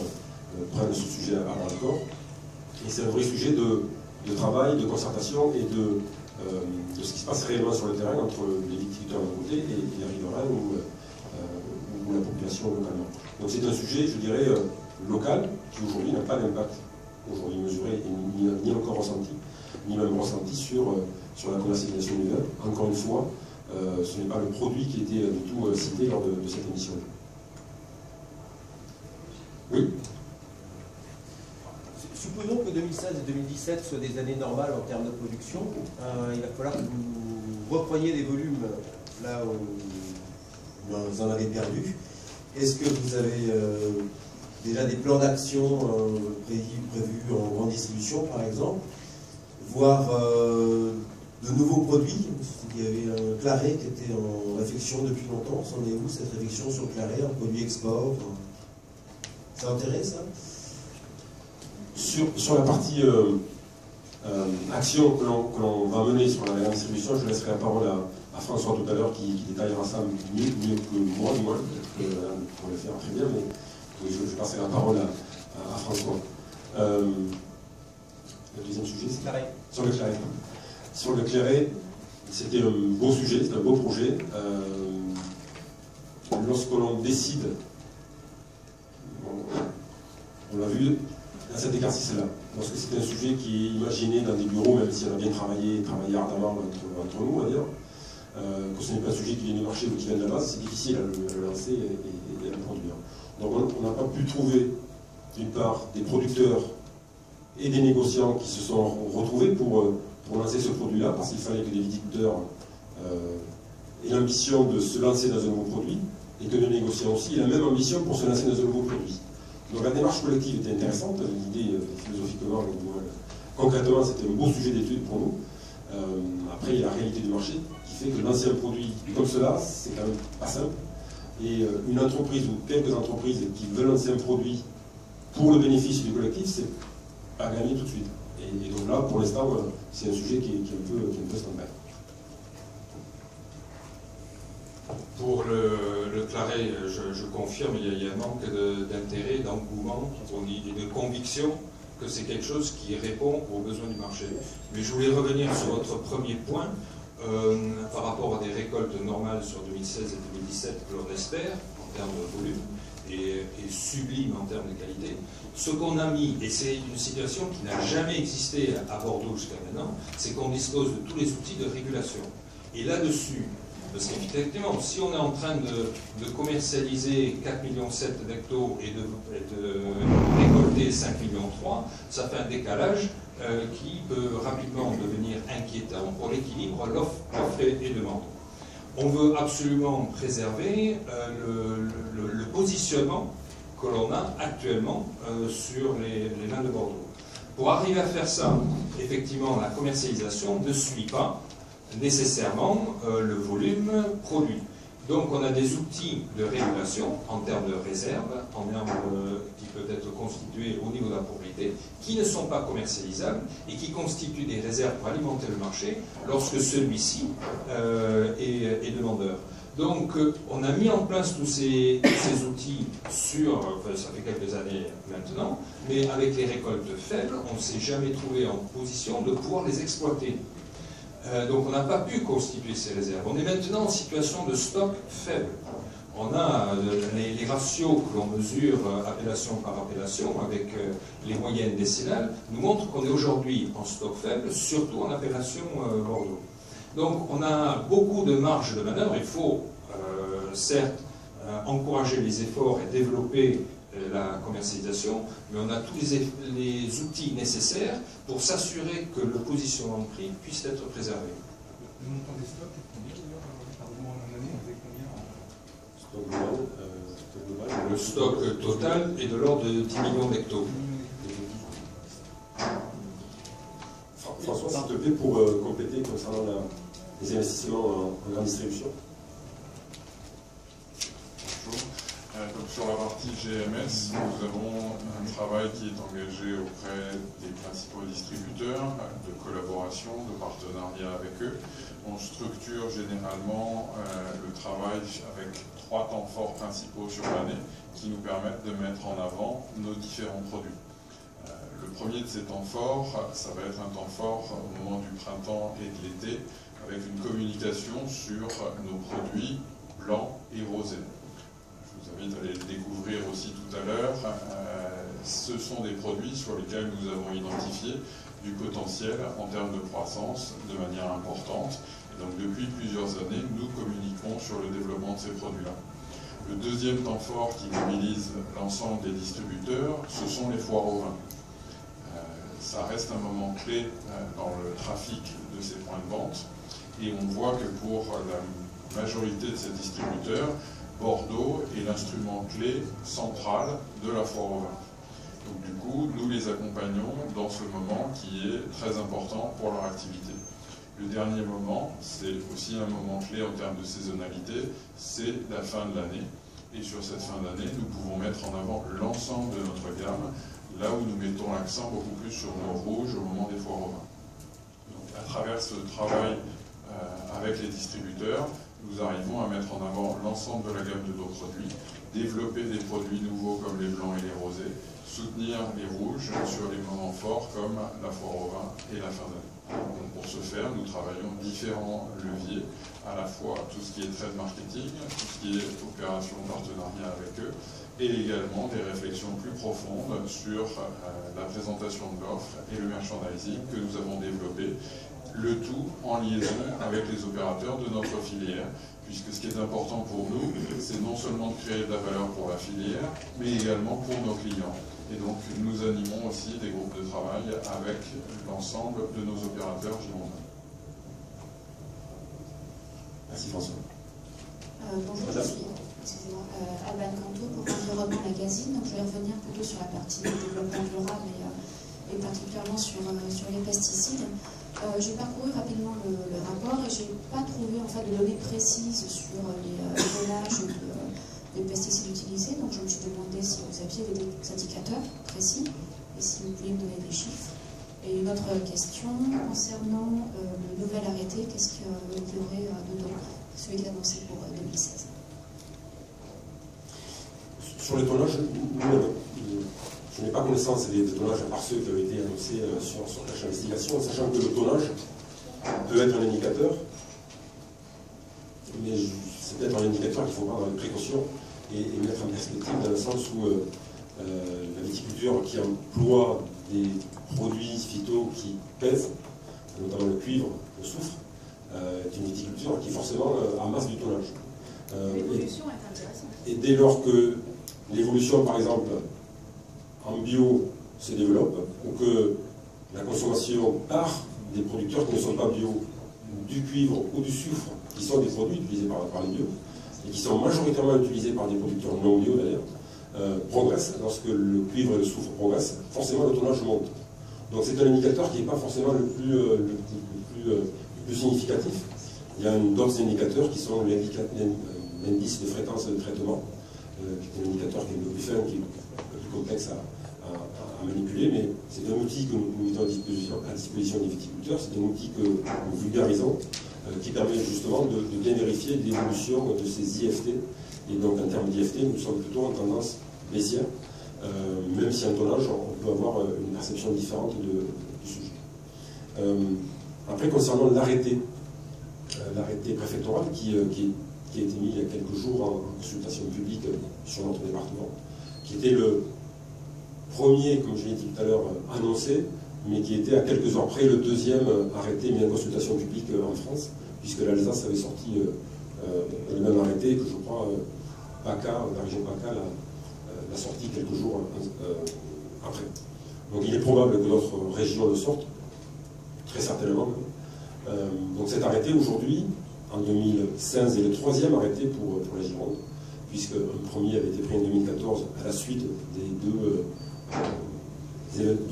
prennent ce sujet à bras le corps. Et c'est un vrai sujet de travail, de concertation et de ce qui se passe réellement sur le terrain entre les viticulteurs d'un côté et les riverains ou la population localement. Donc c'est un sujet, je dirais, local, qui aujourd'hui n'a pas d'impact aujourd'hui mesuré et ni encore ressenti, ni même ressenti sur la commercialisation du vin. Encore une fois, ce n'est pas le produit qui était du tout cité lors de cette émission. Oui. Supposons que 2016 et 2017 soient des années normales en termes de production. Il va falloir que vous repreniez des volumes là où vous en avez perdu. Est-ce que vous avez déjà des plans d'action prévus en grande distribution, par exemple, voire de nouveaux produits? Il y avait un Claret qui était en réflexion depuis longtemps. C'en est où cette réflexion sur Claret, un produit export? Ça intéresse, ça? Sur la partie action que l'on va mener sur la grande distribution, je laisserai la parole à François tout à l'heure qui détaillera ça mieux que moi, du moins, peut-être pour le faire très bien, mais je passerai la parole à François. Le deuxième sujet, c'est Claret. Sur le Claret. Sur le Claret, c'était un beau sujet, c'est un beau projet. Lorsque l'on décide, On l'a vu dans cet exercice-là. Parce que c'est un sujet qui est imaginé dans des bureaux, même si on a bien travaillé ardemment entre nous, on va dire, que ce n'est pas un sujet qui vient du marché ou qui vient de la base, c'est difficile à le lancer et à le produire. Donc on n'a pas pu trouver, d'une part, des producteurs et des négociants qui se sont retrouvés pour lancer ce produit-là, parce qu'il fallait que les viticulteurs aient l'ambition de se lancer dans un nouveau produit, et que le négociant aussi ait la même ambition pour se lancer dans un nouveau produit. Donc la démarche collective était intéressante, l'idée philosophiquement, concrètement c'était un beau sujet d'étude pour nous. Après il y a la réalité du marché qui fait que lancer un produit comme cela, c'est quand même pas simple. Et une entreprise ou quelques entreprises qui veulent lancer un produit pour le bénéfice du collectif, c'est pas gagné tout de suite. Et donc là, pour l'instant, voilà, c'est un sujet qui est un peu stand-by. Pour le Claret, je confirme, il y a un manque d'intérêt, d'engouement et de conviction que c'est quelque chose qui répond aux besoins du marché. Mais je voulais revenir sur votre premier point, par rapport à des récoltes normales sur 2016 et 2017 que l'on espère, en termes de volume, et sublime en termes de qualité. Ce qu'on a mis, et c'est une situation qui n'a jamais existé à Bordeaux jusqu'à maintenant, c'est qu'on dispose de tous les outils de régulation. Et là-dessus, parce qu'effectivement, si on est en train de commercialiser 4,7 millions d'hectos et de récolter 5,3 millions, ça fait un décalage qui peut rapidement devenir inquiétant pour l'équilibre l'offre et demande. On veut absolument préserver le positionnement que l'on a actuellement sur les vins de Bordeaux. Pour arriver à faire ça, effectivement, la commercialisation ne suit pas nécessairement le volume produit. Donc on a des outils de régulation en termes de réserve, en termes qui peuvent être constitués au niveau de la propriété, qui ne sont pas commercialisables et qui constituent des réserves pour alimenter le marché lorsque celui-ci est demandeur. Donc on a mis en place tous ces outils sur, ça fait quelques années maintenant, mais avec les récoltes faibles, on ne s'est jamais trouvé en position de pouvoir les exploiter. Donc on n'a pas pu constituer ces réserves. On est maintenant en situation de stock faible. On a les ratios que l'on mesure appellation par appellation avec les moyennes décennales nous montrent qu'on est aujourd'hui en stock faible, surtout en appellation Bordeaux. Donc on a beaucoup de marge de manœuvre. Il faut certes encourager les efforts et développer la commercialisation, mais on a tous les outils nécessaires pour s'assurer que le positionnement de prix puisse être préservé. Le montant des stocks est combien par mois en année? Vous avez combien en stock global? Le stock total est de l'ordre de 10 millions d'hectos. François, s'il te plaît, pour compléter concernant les investissements en grande distribution. Donc sur la partie GMS, nous avons un travail qui est engagé auprès des principaux distributeurs, de collaboration, de partenariat avec eux. On structure généralement le travail avec 3 temps forts principaux sur l'année qui nous permettent de mettre en avant nos différents produits. Le premier de ces temps forts, ça va être un temps fort au moment du printemps et de l'été, avec une communication sur nos produits blancs et rosés. Je vous invite à les découvrir aussi tout à l'heure. Ce sont des produits sur lesquels nous avons identifié du potentiel en termes de croissance de manière importante. Et donc depuis plusieurs années, nous communiquons sur le développement de ces produits-là. Le deuxième temps fort qui mobilise l'ensemble des distributeurs, ce sont les foires au vin. Ça reste un moment clé dans le trafic de ces points de vente. Et on voit que pour la majorité de ces distributeurs, Bordeaux est l'instrument clé central de la foire au vin. Donc du coup, nous les accompagnons dans ce moment qui est très important pour leur activité. Le dernier moment, c'est aussi un moment clé en termes de saisonnalité, c'est la fin de l'année. Et sur cette fin d'année, nous pouvons mettre en avant l'ensemble de notre gamme, là où nous mettons l'accent beaucoup plus sur nos rouges au moment des foires au vin. Donc à travers ce travail avec les distributeurs, nous arrivons à mettre en avant l'ensemble de la gamme de nos produits, développer des produits nouveaux comme les blancs et les rosés, soutenir les rouges sur les moments forts comme la foire au vin et la fin d'année. Pour ce faire, nous travaillons différents leviers, à la fois tout ce qui est trade marketing, tout ce qui est opération de partenariat avec eux, et également des réflexions plus profondes sur la présentation de l'offre et le merchandising que nous avons développé, le tout en liaison avec les opérateurs de notre filière, puisque ce qui est important pour nous, c'est non seulement de créer de la valeur pour la filière, mais également pour nos clients. Et donc nous animons aussi des groupes de travail avec l'ensemble de nos opérateurs girondins. Merci François. Bonjour, je suis Alban Canto pour Environnement Magazine. Donc, je vais revenir plutôt sur la partie développement durable et particulièrement sur les pesticides. J'ai parcouru rapidement le rapport et je n'ai pas trouvé en fait, de données précises sur les dosages des pesticides utilisés. Donc je me suis demandé si vous aviez des indicateurs précis et si vous pouviez me donner des chiffres. Et une autre question concernant le nouvel arrêté, qu'est-ce qu'il y aurait dedans, celui qui est annoncé pour 2016? Sur les tonnages, je n'ai pas connaissance des tonnages à part ceux qui ont été annoncés sur Cache Investigation, sachant que le tonnage peut être un indicateur, mais c'est peut-être un indicateur qu'il faut prendre avec précaution et mettre en perspective dans le sens où la viticulture qui emploie des produits phyto qui pèsent, notamment le cuivre, le soufre, est une viticulture qui forcément amasse du tonnage. L'évolution est intéressante. Et dès lors que l'évolution, par exemple, en bio se développe, ou que la consommation part des producteurs qui ne sont pas bio, du cuivre ou du soufre, qui sont des produits utilisés par les bio, et qui sont majoritairement utilisés par des producteurs non bio d'ailleurs, progresse. Lorsque le cuivre et le soufre progressent, forcément le tonnage monte. Donc c'est un indicateur qui n'est pas forcément le plus significatif. Il y a d'autres indicateurs qui sont l'indice de fréquence de traitement, qui est un indicateur qui est un peu plus fin, qui est un peu plus complexe à manipuler, mais c'est un outil que nous mettons à disposition des viticulteurs, c'est un outil que nous vulgarisons, qui permet justement de bien vérifier l'évolution de ces IFT. Et donc en termes d'IFT, nous sommes plutôt en tendance baissière, même si en tonnage, on peut avoir une perception différente du sujet. Après, concernant l'arrêté préfectoral qui a été mis il y a quelques jours en consultation publique sur notre département, qui était le premier, comme je l'ai dit tout à l'heure, annoncé, mais qui était à quelques heures près le deuxième arrêté mis en consultation publique en France, puisque l'Alsace avait sorti le même arrêté que je crois PACA, la région PACA l'a sorti quelques jours après. Donc il est probable que d'autres régions le sortent, très certainement. Donc cet arrêté aujourd'hui, en 2016, est le troisième arrêté pour la Gironde, puisque un premier avait été pris en 2014 à la suite de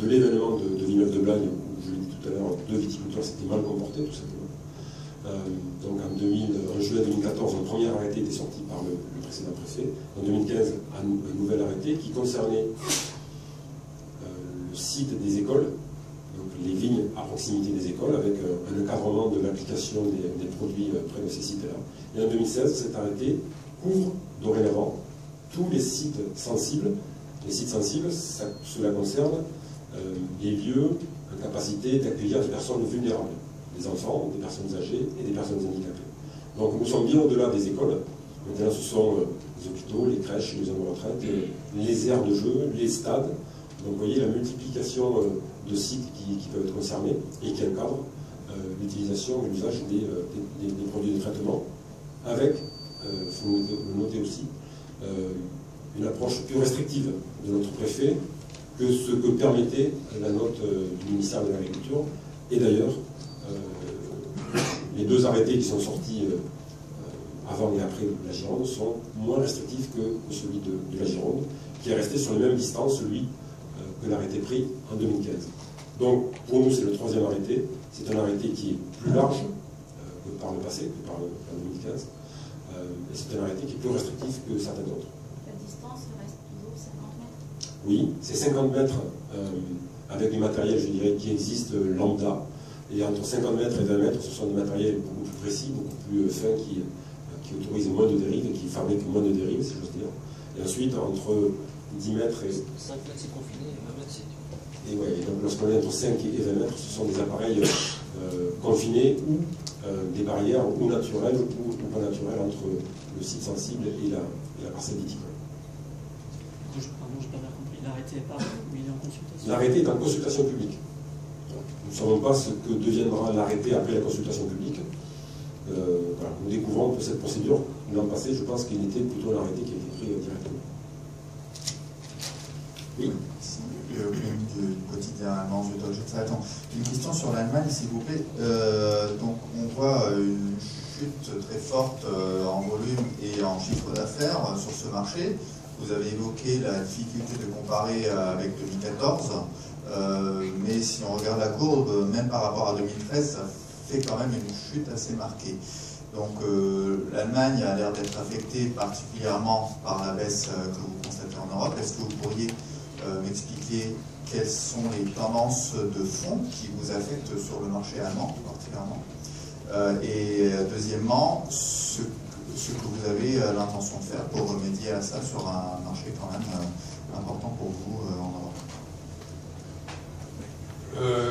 l'événement de Villeneuve-de-Blagne, où je l'ai dit tout à l'heure, deux viticulteurs s'étaient mal comportés, tout simplement. Donc en juillet 2014, un premier arrêté était sorti par le précédent préfet. En 2015, un nouvel arrêté qui concernait le site des écoles, donc les vignes à proximité des écoles, avec un encadrement de l'application des produits près de ces sites-là. Et en 2016, cet arrêté couvre dorénavant tous les sites sensibles. Les sites sensibles, cela concerne les lieux en capacité d'accueillir des personnes vulnérables, des enfants, des personnes âgées et des personnes handicapées. Donc nous sommes bien au-delà des écoles. Maintenant, ce sont les hôpitaux, les crèches, les maisons de retraite, les aires de jeu, les stades. Donc vous voyez la multiplication de sites qui peuvent être concernés et qui encadrent l'utilisation et l'usage des produits de traitement avec, il faut le noter aussi, une approche plus restrictive de notre préfet que ce que permettait la note du ministère de l'Agriculture. Et d'ailleurs, les deux arrêtés qui sont sortis avant et après la Gironde sont moins restrictifs que celui de la Gironde, qui est resté sur les mêmes distances, celui que l'arrêté pris en 2015. Donc, pour nous, c'est le troisième arrêté. C'est un arrêté qui est plus large que par le passé, que par 2015. Et c'est un arrêté qui est plus restrictif que certains autres. La distance reste toujours 50 mètres? Oui, c'est 50 mètres avec des matériels, je dirais, qui existent lambda. Et entre 50 mètres et 20 mètres, ce sont des matériels beaucoup plus précis, beaucoup plus fins, qui autorisent moins de dérives, qui fabriquent moins de dérives, si j'ose dire. Et ensuite, entre 10 mètres et... 5 mètres c'est confiné, et 20 mètres c'est... Et ouais, donc lorsqu'on est entre 5 et 20 mètres, ce sont des appareils confinés ou des barrières ou naturelles ou pas naturelles entre le site sensible et la parcelle viticole. Pardon, je n'ai pas bien compris. L'arrêté est pareil ou il est en consultation? L'arrêté est en consultation publique. Nous ne savons pas ce que deviendra l'arrêté après la consultation publique. Voilà, nous découvrons que cette procédure, l'an passé, je pense qu'il était plutôt un arrêté qui a été pris directement. Oui. Quotidiennement, une question sur l'Allemagne, s'il vous plaît. Donc, on voit une chute très forte en volume et en chiffre d'affaires sur ce marché. Vous avez évoqué la difficulté de comparer avec 2014, mais si on regarde la courbe, même par rapport à 2013, ça fait quand même une chute assez marquée. Donc l'Allemagne a l'air d'être affectée particulièrement par la baisse que vous constatez en Europe. Est-ce que vous pourriez m'expliquer quelles sont les tendances de fond qui vous affectent sur le marché allemand particulièrement? Et deuxièmement, ce que vous avez l'intention de faire pour remédier à ça sur un marché quand même important pour vous en Europe.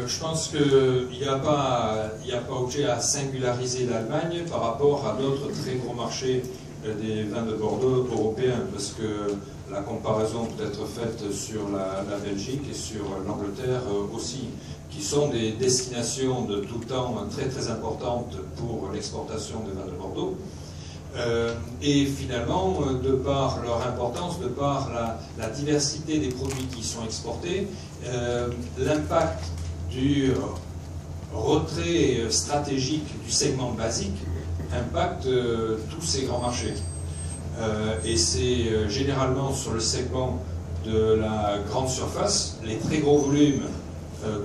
Je pense qu'il n'y a pas objet à singulariser l'Allemagne par rapport à d'autres très gros marchés des vins de Bordeaux européens, parce que la comparaison peut être faite sur la Belgique et sur l'Angleterre aussi, qui sont des destinations de tout temps très très importantes pour l'exportation des vins de Bordeaux. Et finalement, de par leur importance, de par la diversité des produits qui sont exportés, l'impact du retrait stratégique du segment basique impacte tous ces grands marchés. Et c'est généralement sur le segment de la grande surface, les très gros volumes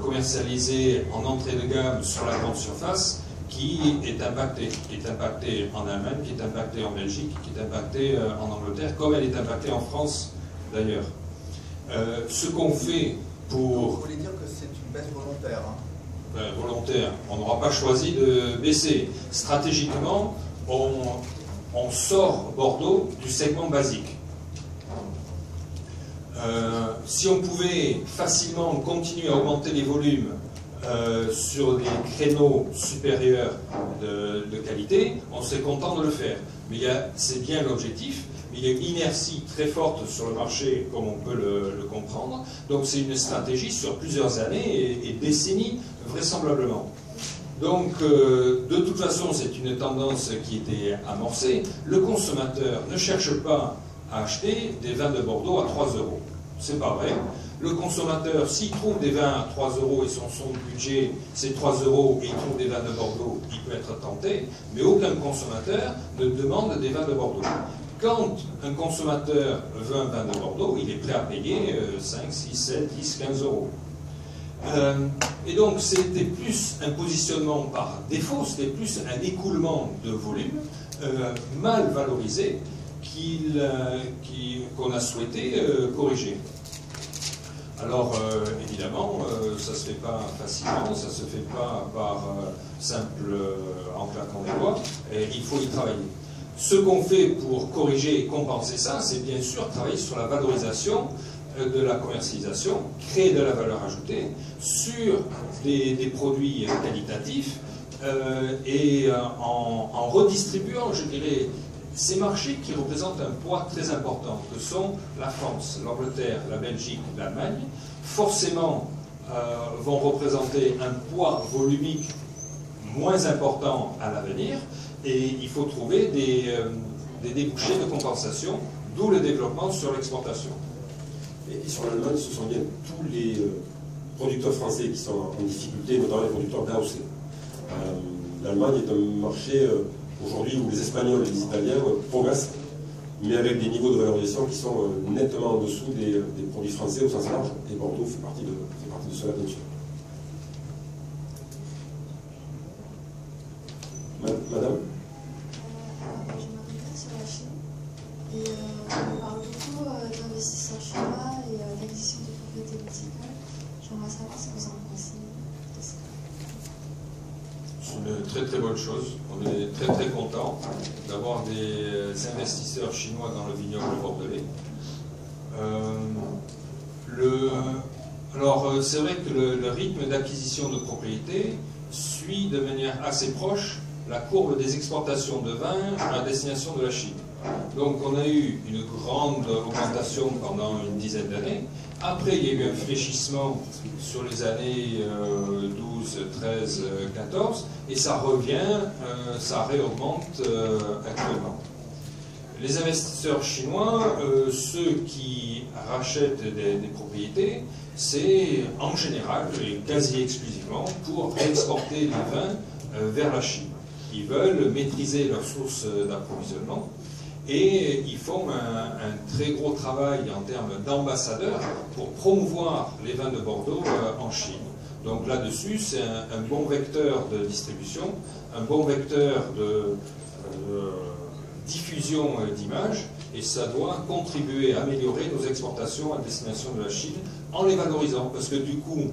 commercialisés en entrée de gamme sur la grande surface, qui est impacté en Allemagne, qui est impacté en Belgique, qui est impacté en Angleterre, comme elle est impactée en France d'ailleurs. Ce qu'on fait pour... Vous voulez dire que c'est une baisse volontaire, hein? Volontaire, on n'aura pas choisi de baisser. Stratégiquement, on sort Bordeaux du segment basique. Si on pouvait facilement continuer à augmenter les volumes sur des créneaux supérieurs de qualité, on serait content de le faire. Mais c'est bien l'objectif. Il y a une inertie très forte sur le marché, comme on peut le comprendre. Donc c'est une stratégie sur plusieurs années et décennies, vraisemblablement. Donc, de toute façon, c'est une tendance qui était amorcée. Le consommateur ne cherche pas à acheter des vins de Bordeaux à 3 €. C'est pas vrai. Le consommateur, s'il trouve des vins à 3 € et son budget c'est 3 € et il trouve des vins de Bordeaux, il peut être tenté, mais aucun consommateur ne demande des vins de Bordeaux. Quand un consommateur veut un vin de Bordeaux, il est prêt à payer 5, 6, 7, 10, 15 €. Et donc c'était plus un positionnement par défaut, c'était plus un écoulement de volume mal valorisé qu'on a souhaité corriger. Alors évidemment, ça ne se fait pas facilement, ça ne se fait pas par simple en claquant des doigts, et il faut y travailler. Ce qu'on fait pour corriger et compenser ça, c'est bien sûr travailler sur la valorisation de la commercialisation, créer de la valeur ajoutée sur des produits qualitatifs et en redistribuant, je dirais, ces marchés qui représentent un poids très important, que sont la France, l'Angleterre, la Belgique, l'Allemagne, forcément vont représenter un poids volumique moins important à l'avenir, et il faut trouver des débouchés de compensation, d'où le développement sur l'exportation. Et sur l'Allemagne, ce sont bien tous les producteurs français qui sont en difficulté, notamment les producteurs d'AOC. L'Allemagne est un marché aujourd'hui où les Espagnols et les Italiens progressent, mais avec des niveaux de valorisation qui sont nettement en dessous des produits français au sens large, et Bordeaux fait partie de cela, bien sûr. Madame? Je m'intéresse sur la Chine. Et on parle beaucoup d'investisseurs chinois et d'acquisition de propriétés viticoles. J'aimerais savoir ce que vous en pensez de ça. C'est une très très bonne chose. On est très très content d'avoir des investisseurs chinois dans le vignoble bordelais. Alors c'est vrai que le rythme d'acquisition de propriétés suit de manière assez proche la courbe des exportations de vin à destination de la Chine. Donc on a eu une grande augmentation pendant une dizaine d'années. Après, il y a eu un fléchissement sur les années 12, 13, 14, et ça revient, ça réaugmente actuellement. Les investisseurs chinois, ceux qui rachètent des propriétés, c'est en général et quasi exclusivement pour exporter les vins vers la Chine. Ils veulent maîtriser leurs sources d'approvisionnement et ils font un très gros travail en termes d'ambassadeurs pour promouvoir les vins de Bordeaux en Chine. Donc là-dessus, c'est un bon vecteur de distribution, un bon vecteur de diffusion d'image, et ça doit contribuer à améliorer nos exportations à destination de la Chine en les valorisant, parce que du coup,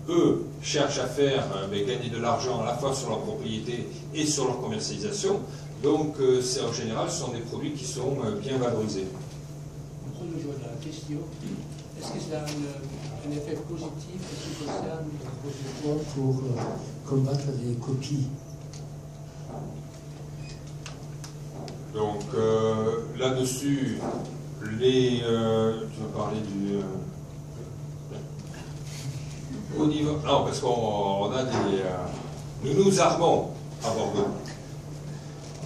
eux cherchent à faire gagner de l'argent à la fois sur leur propriété et sur leur commercialisation. Donc c'est en général, ce sont des produits qui sont bien valorisés. Entre le jour de la question, est-ce que ça a un effet positif en ce qui concerne le projet pour combattre les copies? Donc là-dessus, tu vas parler du... au niveau... Non, parce qu'on a des... nous nous armons à Bordeaux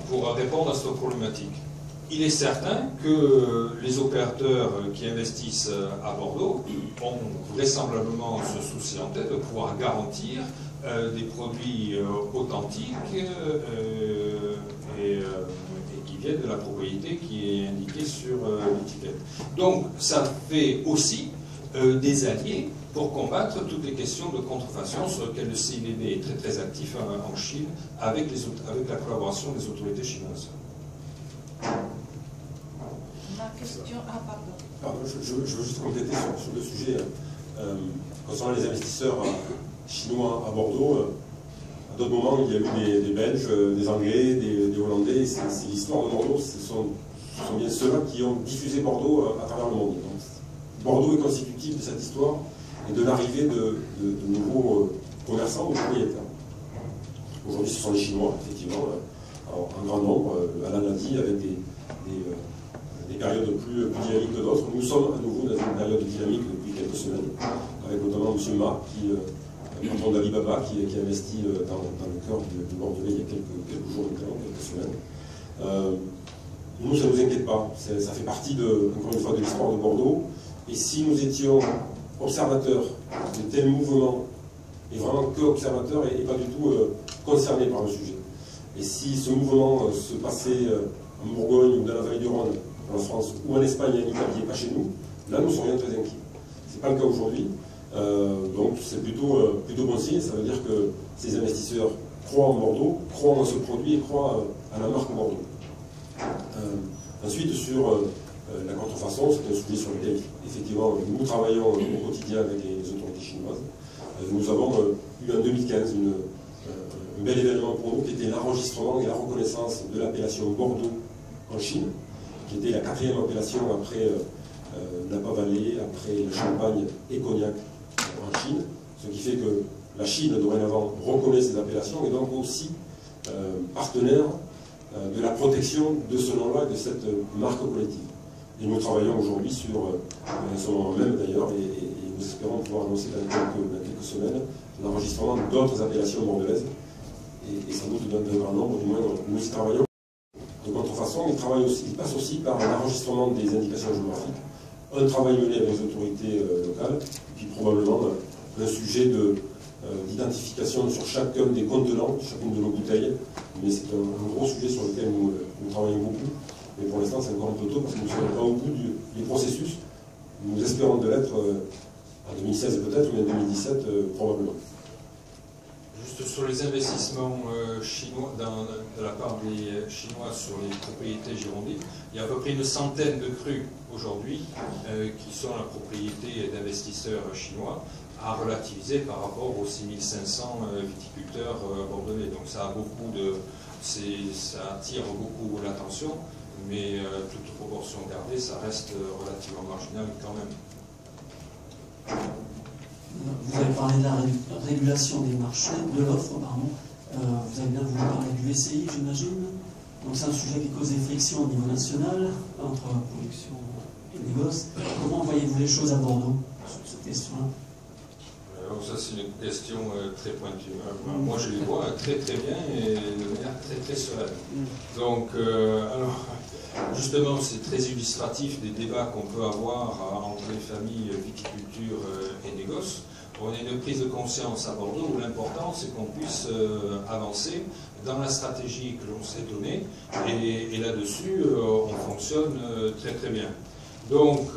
pour répondre à cette problématique. Il est certain que les opérateurs qui investissent à Bordeaux ont vraisemblablement ce souci en tête de pouvoir garantir des produits authentiques et qui viennent de la propriété qui est indiquée sur l'étiquette. Donc ça fait aussi des alliés pour combattre toutes les questions de contrefaçon sur lesquelles le CIVB est très très actif en Chine avec la collaboration des autorités chinoises. Ma question, pardon. Je veux juste compléter sur le sujet concernant les investisseurs chinois à Bordeaux. À d'autres moments, il y a eu des Belges, des Anglais, des Hollandais. C'est l'histoire de Bordeaux. Ce sont bien ceux-là qui ont diffusé Bordeaux à travers le monde. Donc, Bordeaux est constitutif de cette histoire et de l'arrivée de nouveaux commerçants ou propriétaires. Aujourd'hui, ce sont les Chinois, effectivement, en grand nombre. Alain l'a dit, avec des périodes plus dynamiques que d'autres. Nous sommes à nouveau dans une période dynamique depuis quelques semaines, avec notamment M. Ma, patron d'Alibaba, qui investit dans le cœur du Bordelais il y a quelques jours maintenant, quelques semaines. Nous, ça ne nous inquiète pas. Ça fait partie, encore une fois, de l'histoire de Bordeaux. Et si nous étions observateurs de tels mouvements, et vraiment que observateurs et pas du tout concernés par le sujet, et si ce mouvement se passait en Bourgogne ou dans la vallée du Rhône, en France, ou en Espagne et en Italie, et pas chez nous, là nous serions très inquiets. Ce n'est pas le cas aujourd'hui. Donc c'est plutôt bon signe. Ça veut dire que ces investisseurs croient en Bordeaux, croient en ce produit et croient à la marque Bordeaux. Ensuite, sur la contrefaçon, c'est un sujet sur lequel effectivement nous travaillons au quotidien avec les autorités chinoises. Nous avons eu en 2015 un bel événement pour nous qui était l'enregistrement et la reconnaissance de l'appellation Bordeaux en Chine, qui était la 4e appellation après Napa Valley, après le Champagne et Cognac en Chine, ce qui fait que la Chine dorénavant reconnaît ces appellations et donc aussi partenaire de la protection de ce nom-là et de cette marque collective. Et nous travaillons aujourd'hui sur, en ce moment même d'ailleurs, et nous espérons pouvoir annoncer dans quelques semaines, l'enregistrement d'autres appellations bordelaises, et sans doute d'un grand nombre, du moins nous y travaillons. De contrefaçon, il passe aussi par l'enregistrement des indications géographiques, un travail mené avec les autorités locales, et puis probablement un sujet d'identification sur chacun des contenants, chacune de nos bouteilles, mais c'est un gros sujet sur lequel nous travaillons beaucoup. Mais pour l'instant, c'est encore un peu tôt parce que nous ne sommes pas au bout du processus. Nous espérons de l'être en 2016 peut-être, mais en 2017 probablement. Juste sur les investissements chinois, de la part des Chinois sur les propriétés girondines, il y a à peu près une centaine de crus aujourd'hui qui sont la propriété d'investisseurs chinois, à relativiser par rapport aux 6500 viticulteurs bordelais. Donc ça attire beaucoup l'attention, mais toute proportion gardée, ça reste relativement marginal quand même. Vous avez parlé de la régulation des marchés, de l'offre, pardon. Vous avez bien voulu parler du VCI, j'imagine. Donc c'est un sujet qui cause des frictions au niveau national entre production et négoce. Comment voyez-vous les choses à Bordeaux sur cette question-là? Alors ça c'est une question très pointue. Moi je les vois très très bien et de manière très très sereine. Donc alors justement c'est très illustratif des débats qu'on peut avoir entre les familles viticulture et négoce. On a une prise de conscience à Bordeaux où l'important c'est qu'on puisse avancer dans la stratégie que l'on s'est donnée et là-dessus on fonctionne très très bien. Donc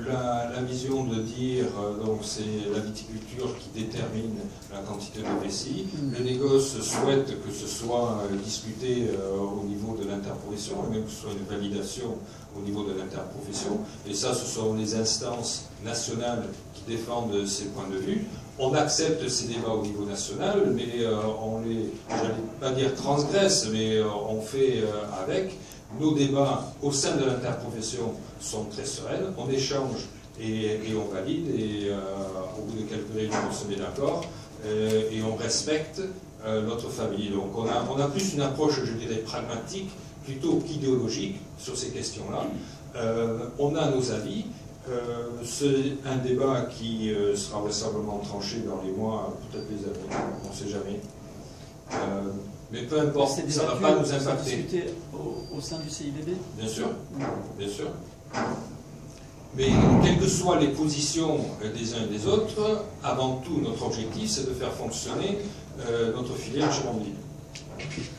la vision de dire donc c'est la viticulture qui détermine la quantité de VCI. Le négoce souhaite que ce soit discuté au niveau de l'interprofession, même que ce soit une validation au niveau de l'interprofession. Et ça, ce sont les instances nationales qui défendent ces points de vue. On accepte ces débats au niveau national, mais on les, j'allais pas dire transgresse, mais on fait avec. Nos débats au sein de l'interprofession sont très sereins, on échange et on valide, et au bout de quelques réunions on se met d'accord, et on respecte notre famille. Donc on a plus une approche, je dirais, pragmatique, plutôt qu'idéologique sur ces questions-là. On a nos avis. C'est un débat qui sera vraisemblablement tranché dans les mois, peut-être les années, on ne sait jamais. Mais peu importe, ça ne va pas nous impacter. Au sein du CIBB? Bien sûr, bien sûr. Mais quelles que soient les positions des uns et des autres, avant tout, notre objectif, c'est de faire fonctionner notre filière chez Montbéliard.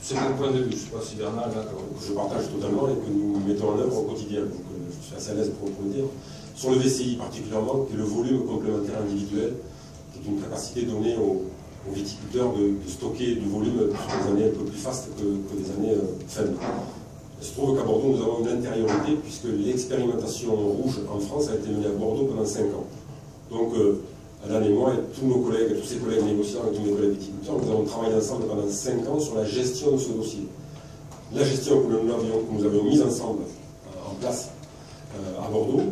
C'est mon point de vue. Je ne sais pas si Bernard est d'accord. Je partage totalement et que nous mettons en œuvre au quotidien. Donc, je suis assez à l'aise pour le dire. Sur le VCI particulièrement, qui est le volume complémentaire individuel, qui est une capacité donnée aux viticulteurs de stocker du volume sur des années un peu plus fastes que des années faibles. Il se trouve qu'à Bordeaux, nous avons une intériorité, puisque l'expérimentation rouge en France a été menée à Bordeaux pendant 5 ans. Donc, Alain et moi, et tous nos collègues, tous ces collègues négociants et tous mes collègues viticulteurs, nous avons travaillé ensemble pendant 5 ans sur la gestion de ce dossier. La gestion que nous avions mise ensemble en place à Bordeaux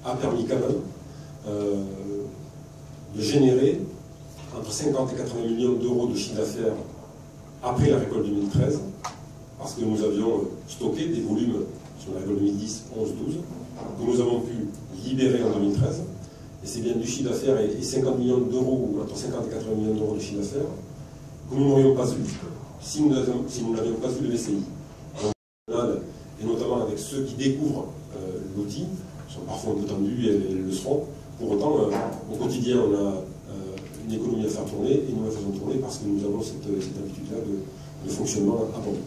a permis quand même de générer entre 50 et 80 millions d'euros de chiffre d'affaires après la récolte 2013, parce que nous avions stocké des volumes sur la récolte 2010, 11, 12, que nous avons pu libérer en 2013, et c'est bien du chiffre d'affaires et 50 millions d'euros, ou entre 50 et 80 millions d'euros de chiffre d'affaires, que nous n'aurions pas eu si nous n'avions pas eu le VCI. Donc, et notamment avec ceux qui découvrent l'outil, sont parfois un peu tendus et le seront. Pour autant, au quotidien, on a une économie à faire tourner, et nous la faisons tourner parce que nous avons cette habitude-là de fonctionnement à Bordeaux.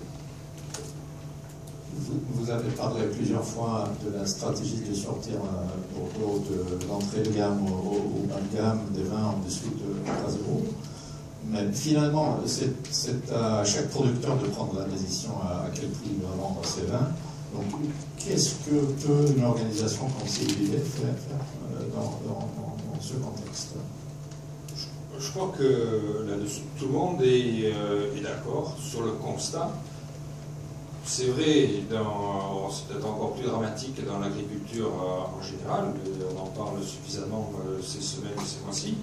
Vous avez parlé plusieurs fois de la stratégie de sortir Bordeaux de l'entrée de gamme au bas de gamme des vins en dessous de 3,0. Mais finalement, c'est à chaque producteur de prendre la décision à quel prix il va vendre ses vins. Donc, qu'est-ce que peut une organisation comme CIBB faire dans ce contexte? Je crois que là-dessus, tout le monde est d'accord sur le constat. C'est vrai, c'est peut-être encore plus dramatique dans l'agriculture en général, on en parle suffisamment ces semaines et ces mois-ci,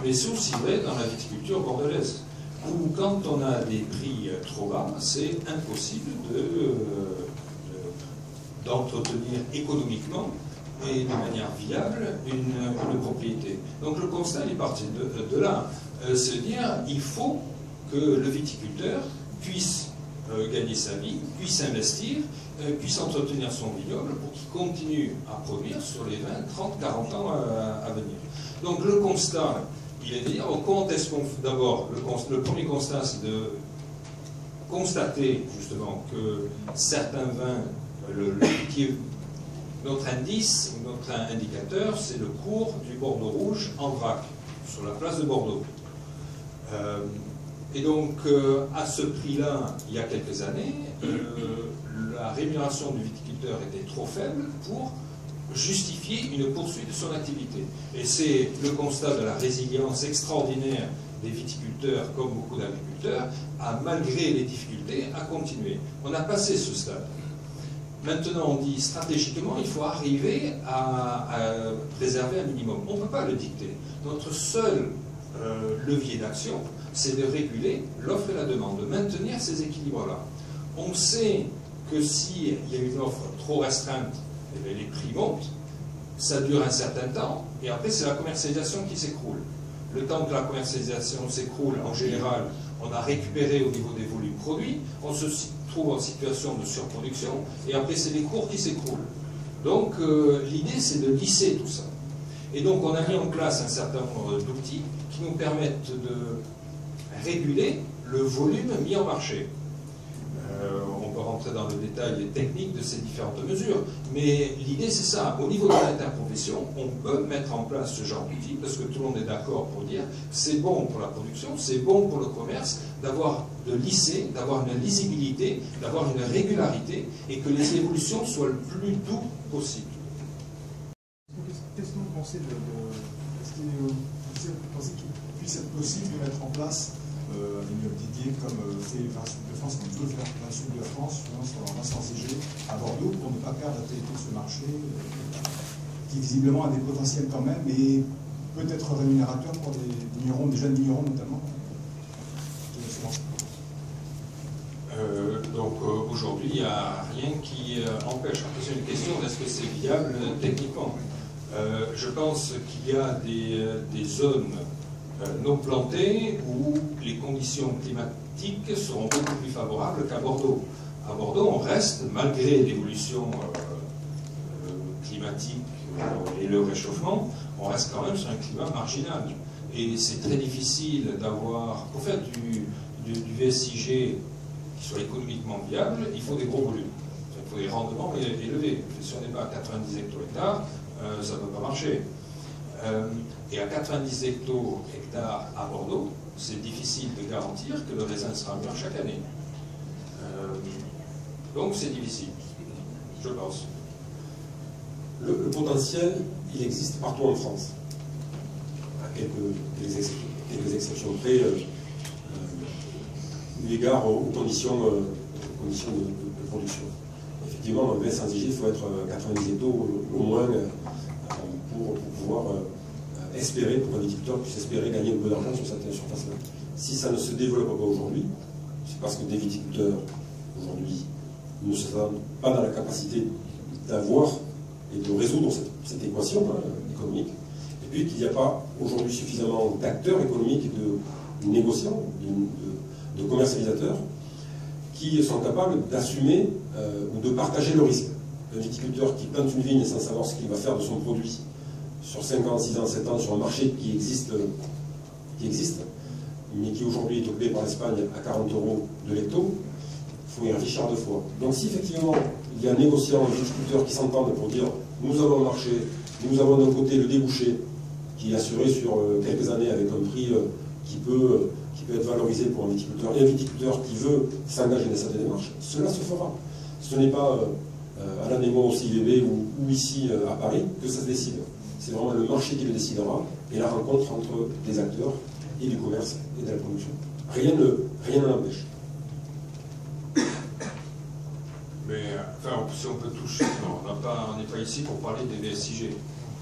mais c'est aussi vrai dans la viticulture bordelaise, où quand on a des prix trop bas, c'est impossible d'entretenir économiquement et de manière viable une propriété. Donc le constat est parti de là. Se dire, il faut que le viticulteur puisse gagner sa vie, puisse investir, puisse entretenir son vignoble pour qu'il continue à produire sur les 20, 30, 40 ans à venir. Donc le constat, il est de dire, quand est-ce qu'on... D'abord, le premier constat, c'est de constater justement que certains vins, notre indice, notre indicateur, c'est le cours du Bordeaux rouge en vrac, sur la place de Bordeaux. Et donc, à ce prix-là, il y a quelques années, la rémunération du viticulteur était trop faible pour justifier une poursuite de son activité. Et c'est le constat de la résilience extraordinaire des viticulteurs, comme beaucoup d'agriculteurs, malgré les difficultés, à continuer. On a passé ce stade. Maintenant, on dit stratégiquement, il faut arriver à préserver un minimum. On ne peut pas le dicter. Notre seul levier d'action, c'est de réguler l'offre et la demande, de maintenir ces équilibres-là. On sait que s'il y a une offre trop restreinte, eh bien, les prix montent, ça dure un certain temps, et après c'est la commercialisation qui s'écroule. Le temps que la commercialisation s'écroule, en général, on a récupéré au niveau des volumes produits, on se trouve en situation de surproduction, et après c'est les cours qui s'écroulent. Donc l'idée c'est de lisser tout ça. Et donc on a mis en place un certain nombre d'outils qui nous permettent de réguler le volume mis en marché. On peut rentrer dans le détail technique de ces différentes mesures, mais l'idée c'est ça. Au niveau de l'interprofession, on peut mettre en place ce genre d'outils, parce que tout le monde est d'accord pour dire que c'est bon pour la production, c'est bon pour le commerce, de lisser, d'avoir une lisibilité, d'avoir une régularité, et que les évolutions soient le plus doux possible. Qu'est-ce que vous pensez est-ce que vous pensez qu'il puisse être possible de mettre en place une Didier comme fait le Sud de France, comme peut le faire le Sud de France, sur Vincent Séger à Bordeaux, pour ne pas perdre la totalité de ce marché, qui visiblement a des potentiels quand même, et peut-être rémunérateur pour des vignerons, des jeunes vignerons notamment. Donc aujourd'hui, il n'y a rien qui empêche. C'est une question d'est-ce que c'est viable techniquement. Je pense qu'il y a des zones non plantées où les conditions climatiques seront beaucoup plus favorables qu'à Bordeaux. À Bordeaux, on reste, malgré l'évolution climatique et le réchauffement, on reste quand même sur un climat marginal. Et c'est très difficile d'avoir, pour faire du VSIG qui soit économiquement viable, il faut des gros volumes. Il faut des rendements élevés. Si on n'est pas à 90 hecto-hectares, ça ne peut pas marcher. Et à 90 hectares à Bordeaux, c'est difficile de garantir que le raisin sera mûr chaque année. Donc c'est difficile, je pense. Le potentiel, il existe partout en France. À quelques exceptions près, eu égard aux conditions de production. Effectivement, un vin sans IG, il faut être 90 hectos au moins pour pouvoir espérer, pour qu'un viticulteur puisse espérer gagner un peu d'argent sur cette surface-là. Si ça ne se développe pas aujourd'hui, c'est parce que des viticulteurs, aujourd'hui, ne se sentent pas dans la capacité d'avoir et de résoudre cette équation économique, et puis qu'il n'y a pas aujourd'hui suffisamment d'acteurs économiques et de négociants, de commercialisateurs, qui sont capables d'assumer ou de partager le risque. Un viticulteur qui plante une vigne sans savoir ce qu'il va faire de son produit sur 5 ans, 6 ans, 7 ans, sur un marché qui existe mais qui aujourd'hui est occupé par l'Espagne à 40 € de l'hecto, il faut y réfléchir deux fois. Donc si effectivement il y a un négociant, un viticulteur qui s'entendent pour dire nous avons un marché, nous avons d'un côté le débouché qui est assuré sur quelques années avec un prix qui peut être valorisé pour un viticulteur, et un viticulteur qui veut s'engager dans cette démarche, cela se fera. Ce n'est pas à l'ANEMO, au CIVB ou ici à Paris que ça se décide. C'est vraiment le marché qui le décidera et la rencontre entre des acteurs et du commerce et de la production. Rien ne l'empêche. Mais enfin, si on peut toucher, non, on n'est pas ici pour parler des VSIG.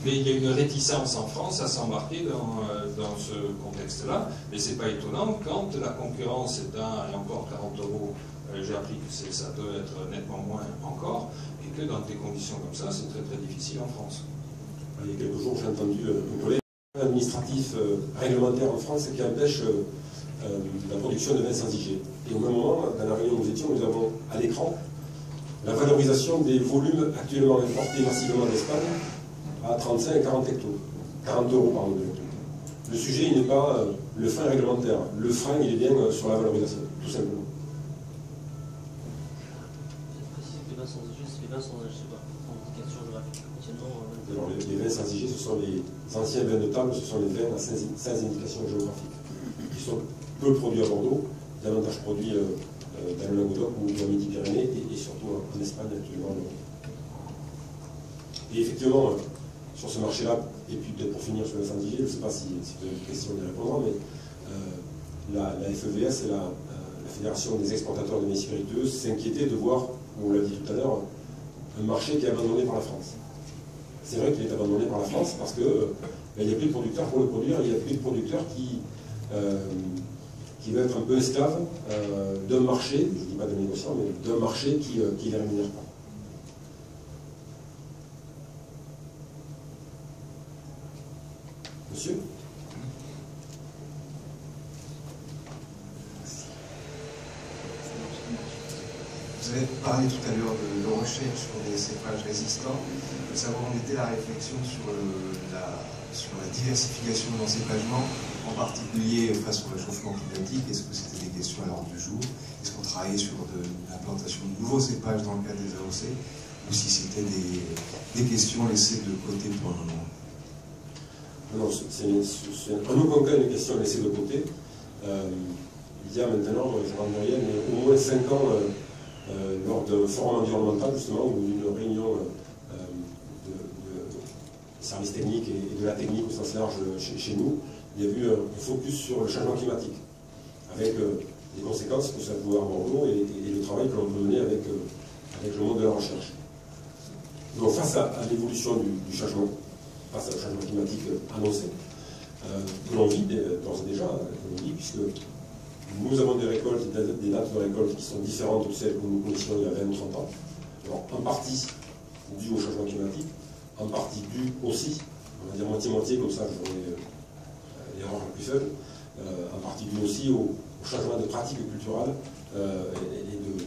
Mais il y a une réticence en France à s'embarquer dans ce contexte-là, mais c'est pas étonnant quand la concurrence est à encore 40 €, j'ai appris que ça peut être nettement moins encore, et que dans des conditions comme ça, c'est très très difficile en France. Il y a quelques jours, j'ai entendu un collègue administratif réglementaire en France qui empêche la production de vin sans IG. Et au même moment, dans la réunion où nous étions, nous avons à l'écran la valorisation des volumes actuellement importés massivement d'Espagne à 35 et 40 hectos. 40 € par hecto. Le sujet, il n'est pas le frein réglementaire. Le frein, il est bien sur la valorisation, tout simplement. Alors, les vins sans IG, ce sont les anciens vins de table, ce sont les vins sans indication géographique, qui sont peu produits à Bordeaux, davantage produits dans le Languedoc ou dans le Midi-Pyrénées et surtout en Espagne actuellement. Et effectivement, sur ce marché-là, et puis peut-être pour finir sur le sans IG, je ne sais pas si vous avez une question de répondre, mais la FEVS et la Fédération des exportateurs de vins spiritueux s'inquiétaient de voir, on l'a dit tout à l'heure, un marché qui est abandonné par la France. C'est vrai qu'il est abandonné par la France parce que il n'y a plus de producteurs pour le produire, il n'y a plus de producteurs qui va être un peu esclave d'un marché, je ne dis pas de négociant, mais d'un marché qui ne les rémunère pas. Monsieur ? Vous avez parlé tout à l'heure de recherche sur des cépages résistants. Je veux savoir où était la réflexion sur la diversification de l'encépagement, en particulier face au réchauffement climatique. Est-ce que c'était des questions à l'ordre du jour? Est-ce qu'on travaillait sur l'implantation de nouveaux cépages dans le cadre des AOC? Ou si c'était des questions laissées de côté pour le moment? Non, c'est en aucun cas une question laissée de côté. Il y a maintenant, je rentre moyenne, au moins 5 ans, lors d'un forum environnemental, justement, ou d'une réunion de services techniques et de la technique au sens large chez nous, il y a eu un focus sur le changement climatique, avec les conséquences que ça pouvait avoir en eau et le travail que l'on peut mener avec le monde de la recherche. Donc face à l'évolution du changement, face au changement climatique annoncé, que l'on vit d'ores et déjà, puisque nous avons des récoltes et des dates de récolte qui sont différentes de celles que nous connaissions il y a 20 ou 30 ans. Alors, en partie dû au changement climatique, en partie dû aussi, on va dire moitié-moitié, comme ça j'aurai l'erreur la plus faible, en partie dû aussi au changement de pratiques culturelles et de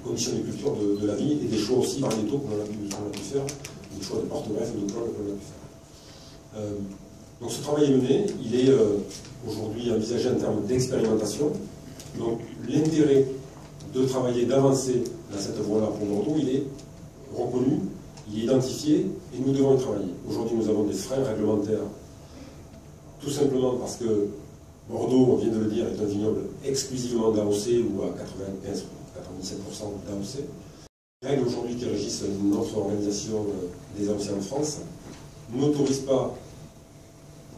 conditions de culture de la vie, et des choix aussi variétaux qu'on a pu faire, des choix de porte-greffe et de plantes qu'on a pu faire. Donc ce travail est mené, il est aujourd'hui envisagé en termes d'expérimentation. Donc l'intérêt de travailler, d'avancer dans cette voie-là pour Bordeaux, il est reconnu, il est identifié, et nous devons y travailler. Aujourd'hui, nous avons des freins réglementaires, tout simplement parce que Bordeaux, on vient de le dire, est un vignoble exclusivement d'AOC, ou à 95 ou 97% d'AOC. Les règles aujourd'hui qui régissent notre organisation des AOC en France n'autorisent pas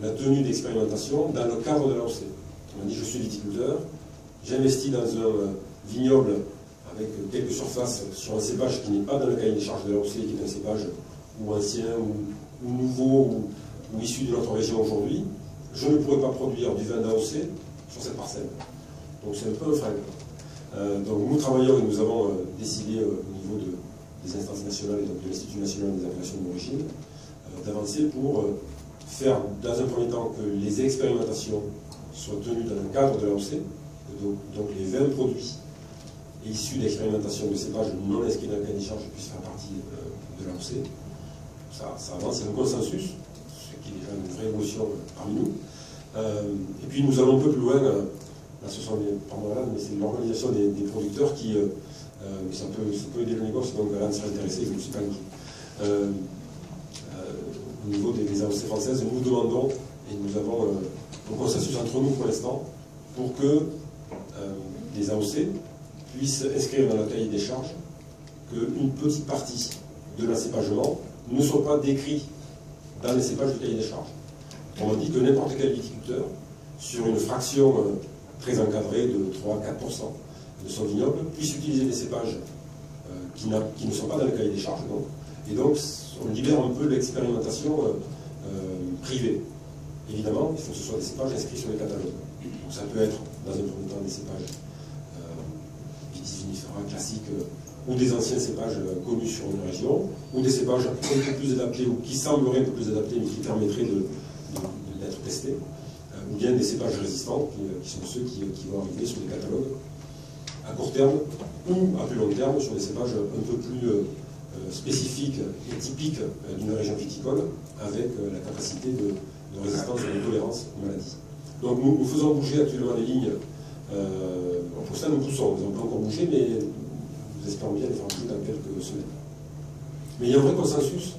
la tenue d'expérimentation dans le cadre de l'AOC. On dit je suis viticulteur, j'investis dans un vignoble avec quelques surfaces sur un cépage qui n'est pas dans le cahier des charges de l'AOC, qui est un cépage ou ancien ou nouveau ou issu de notre région aujourd'hui, je ne pourrais pas produire du vin d'AOC sur cette parcelle. Donc c'est un peu un frein. Donc nous travaillons et nous avons décidé au niveau des instances nationales et donc de l'Institut national des appellations d'origine d'avancer pour faire dans un premier temps que les expérimentations soient tenues dans le cadre de l'AOC, donc les 20 produits issus d'expérimentation de cépages non inscrits dans le cahier des charges puissent faire partie de l'AOC. Ça avance, c'est un consensus, ce qui est déjà une vraie émotion parmi nous. Et puis nous allons un peu plus loin, là ce sont mais c'est l'organisation des producteurs qui, ça peut aider le négoce, donc là, serait intéressé, je ne suis pas inquiet. Au niveau des AOC françaises, nous demandons, et nous avons un consensus entre nous pour l'instant, pour que les AOC puissent inscrire dans le cahier des charges qu'une petite partie de l'encépagement ne soit pas décrit dans les cépages du cahier des charges. On dit que n'importe quel viticulteur, sur une fraction très encadrée de 3-4% de son vignoble, puisse utiliser des cépages qui ne sont pas dans le cahier des charges. Et donc, on libère un peu l'expérimentation privée. Évidemment, il faut que ce soit des cépages inscrits sur les catalogues. Donc ça peut être, dans un premier temps, des cépages vitivinifera classiques ou des anciens cépages connus sur une région, ou des cépages un peu plus adaptés, ou qui sembleraient un peu plus adaptés, mais qui permettraient d'être testés, ou bien des cépages résistants, qui sont ceux qui vont arriver sur les catalogues à court terme, ou à plus long terme, sur des cépages un peu plus spécifiques et typiques d'une région viticole, avec la capacité de résistance et de tolérance aux maladies. Donc nous faisons bouger actuellement les lignes. Pour ça, nous poussons. Nous n'avons pas encore bougé, mais nous espérons bien les faire bouger dans quelques semaines. Mais il y a un vrai consensus.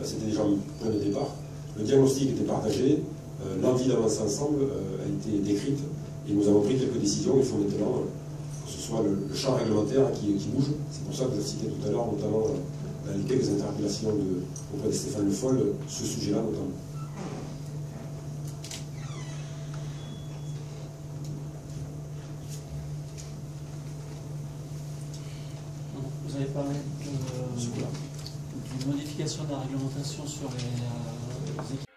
C'était déjà un point de départ. Le diagnostic était partagé. L'envie d'avancer ensemble a été décrite. Et nous avons pris quelques décisions. Il faut maintenant que ce soit le champ réglementaire qui bouge. C'est pour ça que je citais tout à l'heure, notamment dans les quelques interpellations auprès de Stéphane Le Foll, ce sujet-là notamment. Vous avez parlé de une modification de la réglementation sur les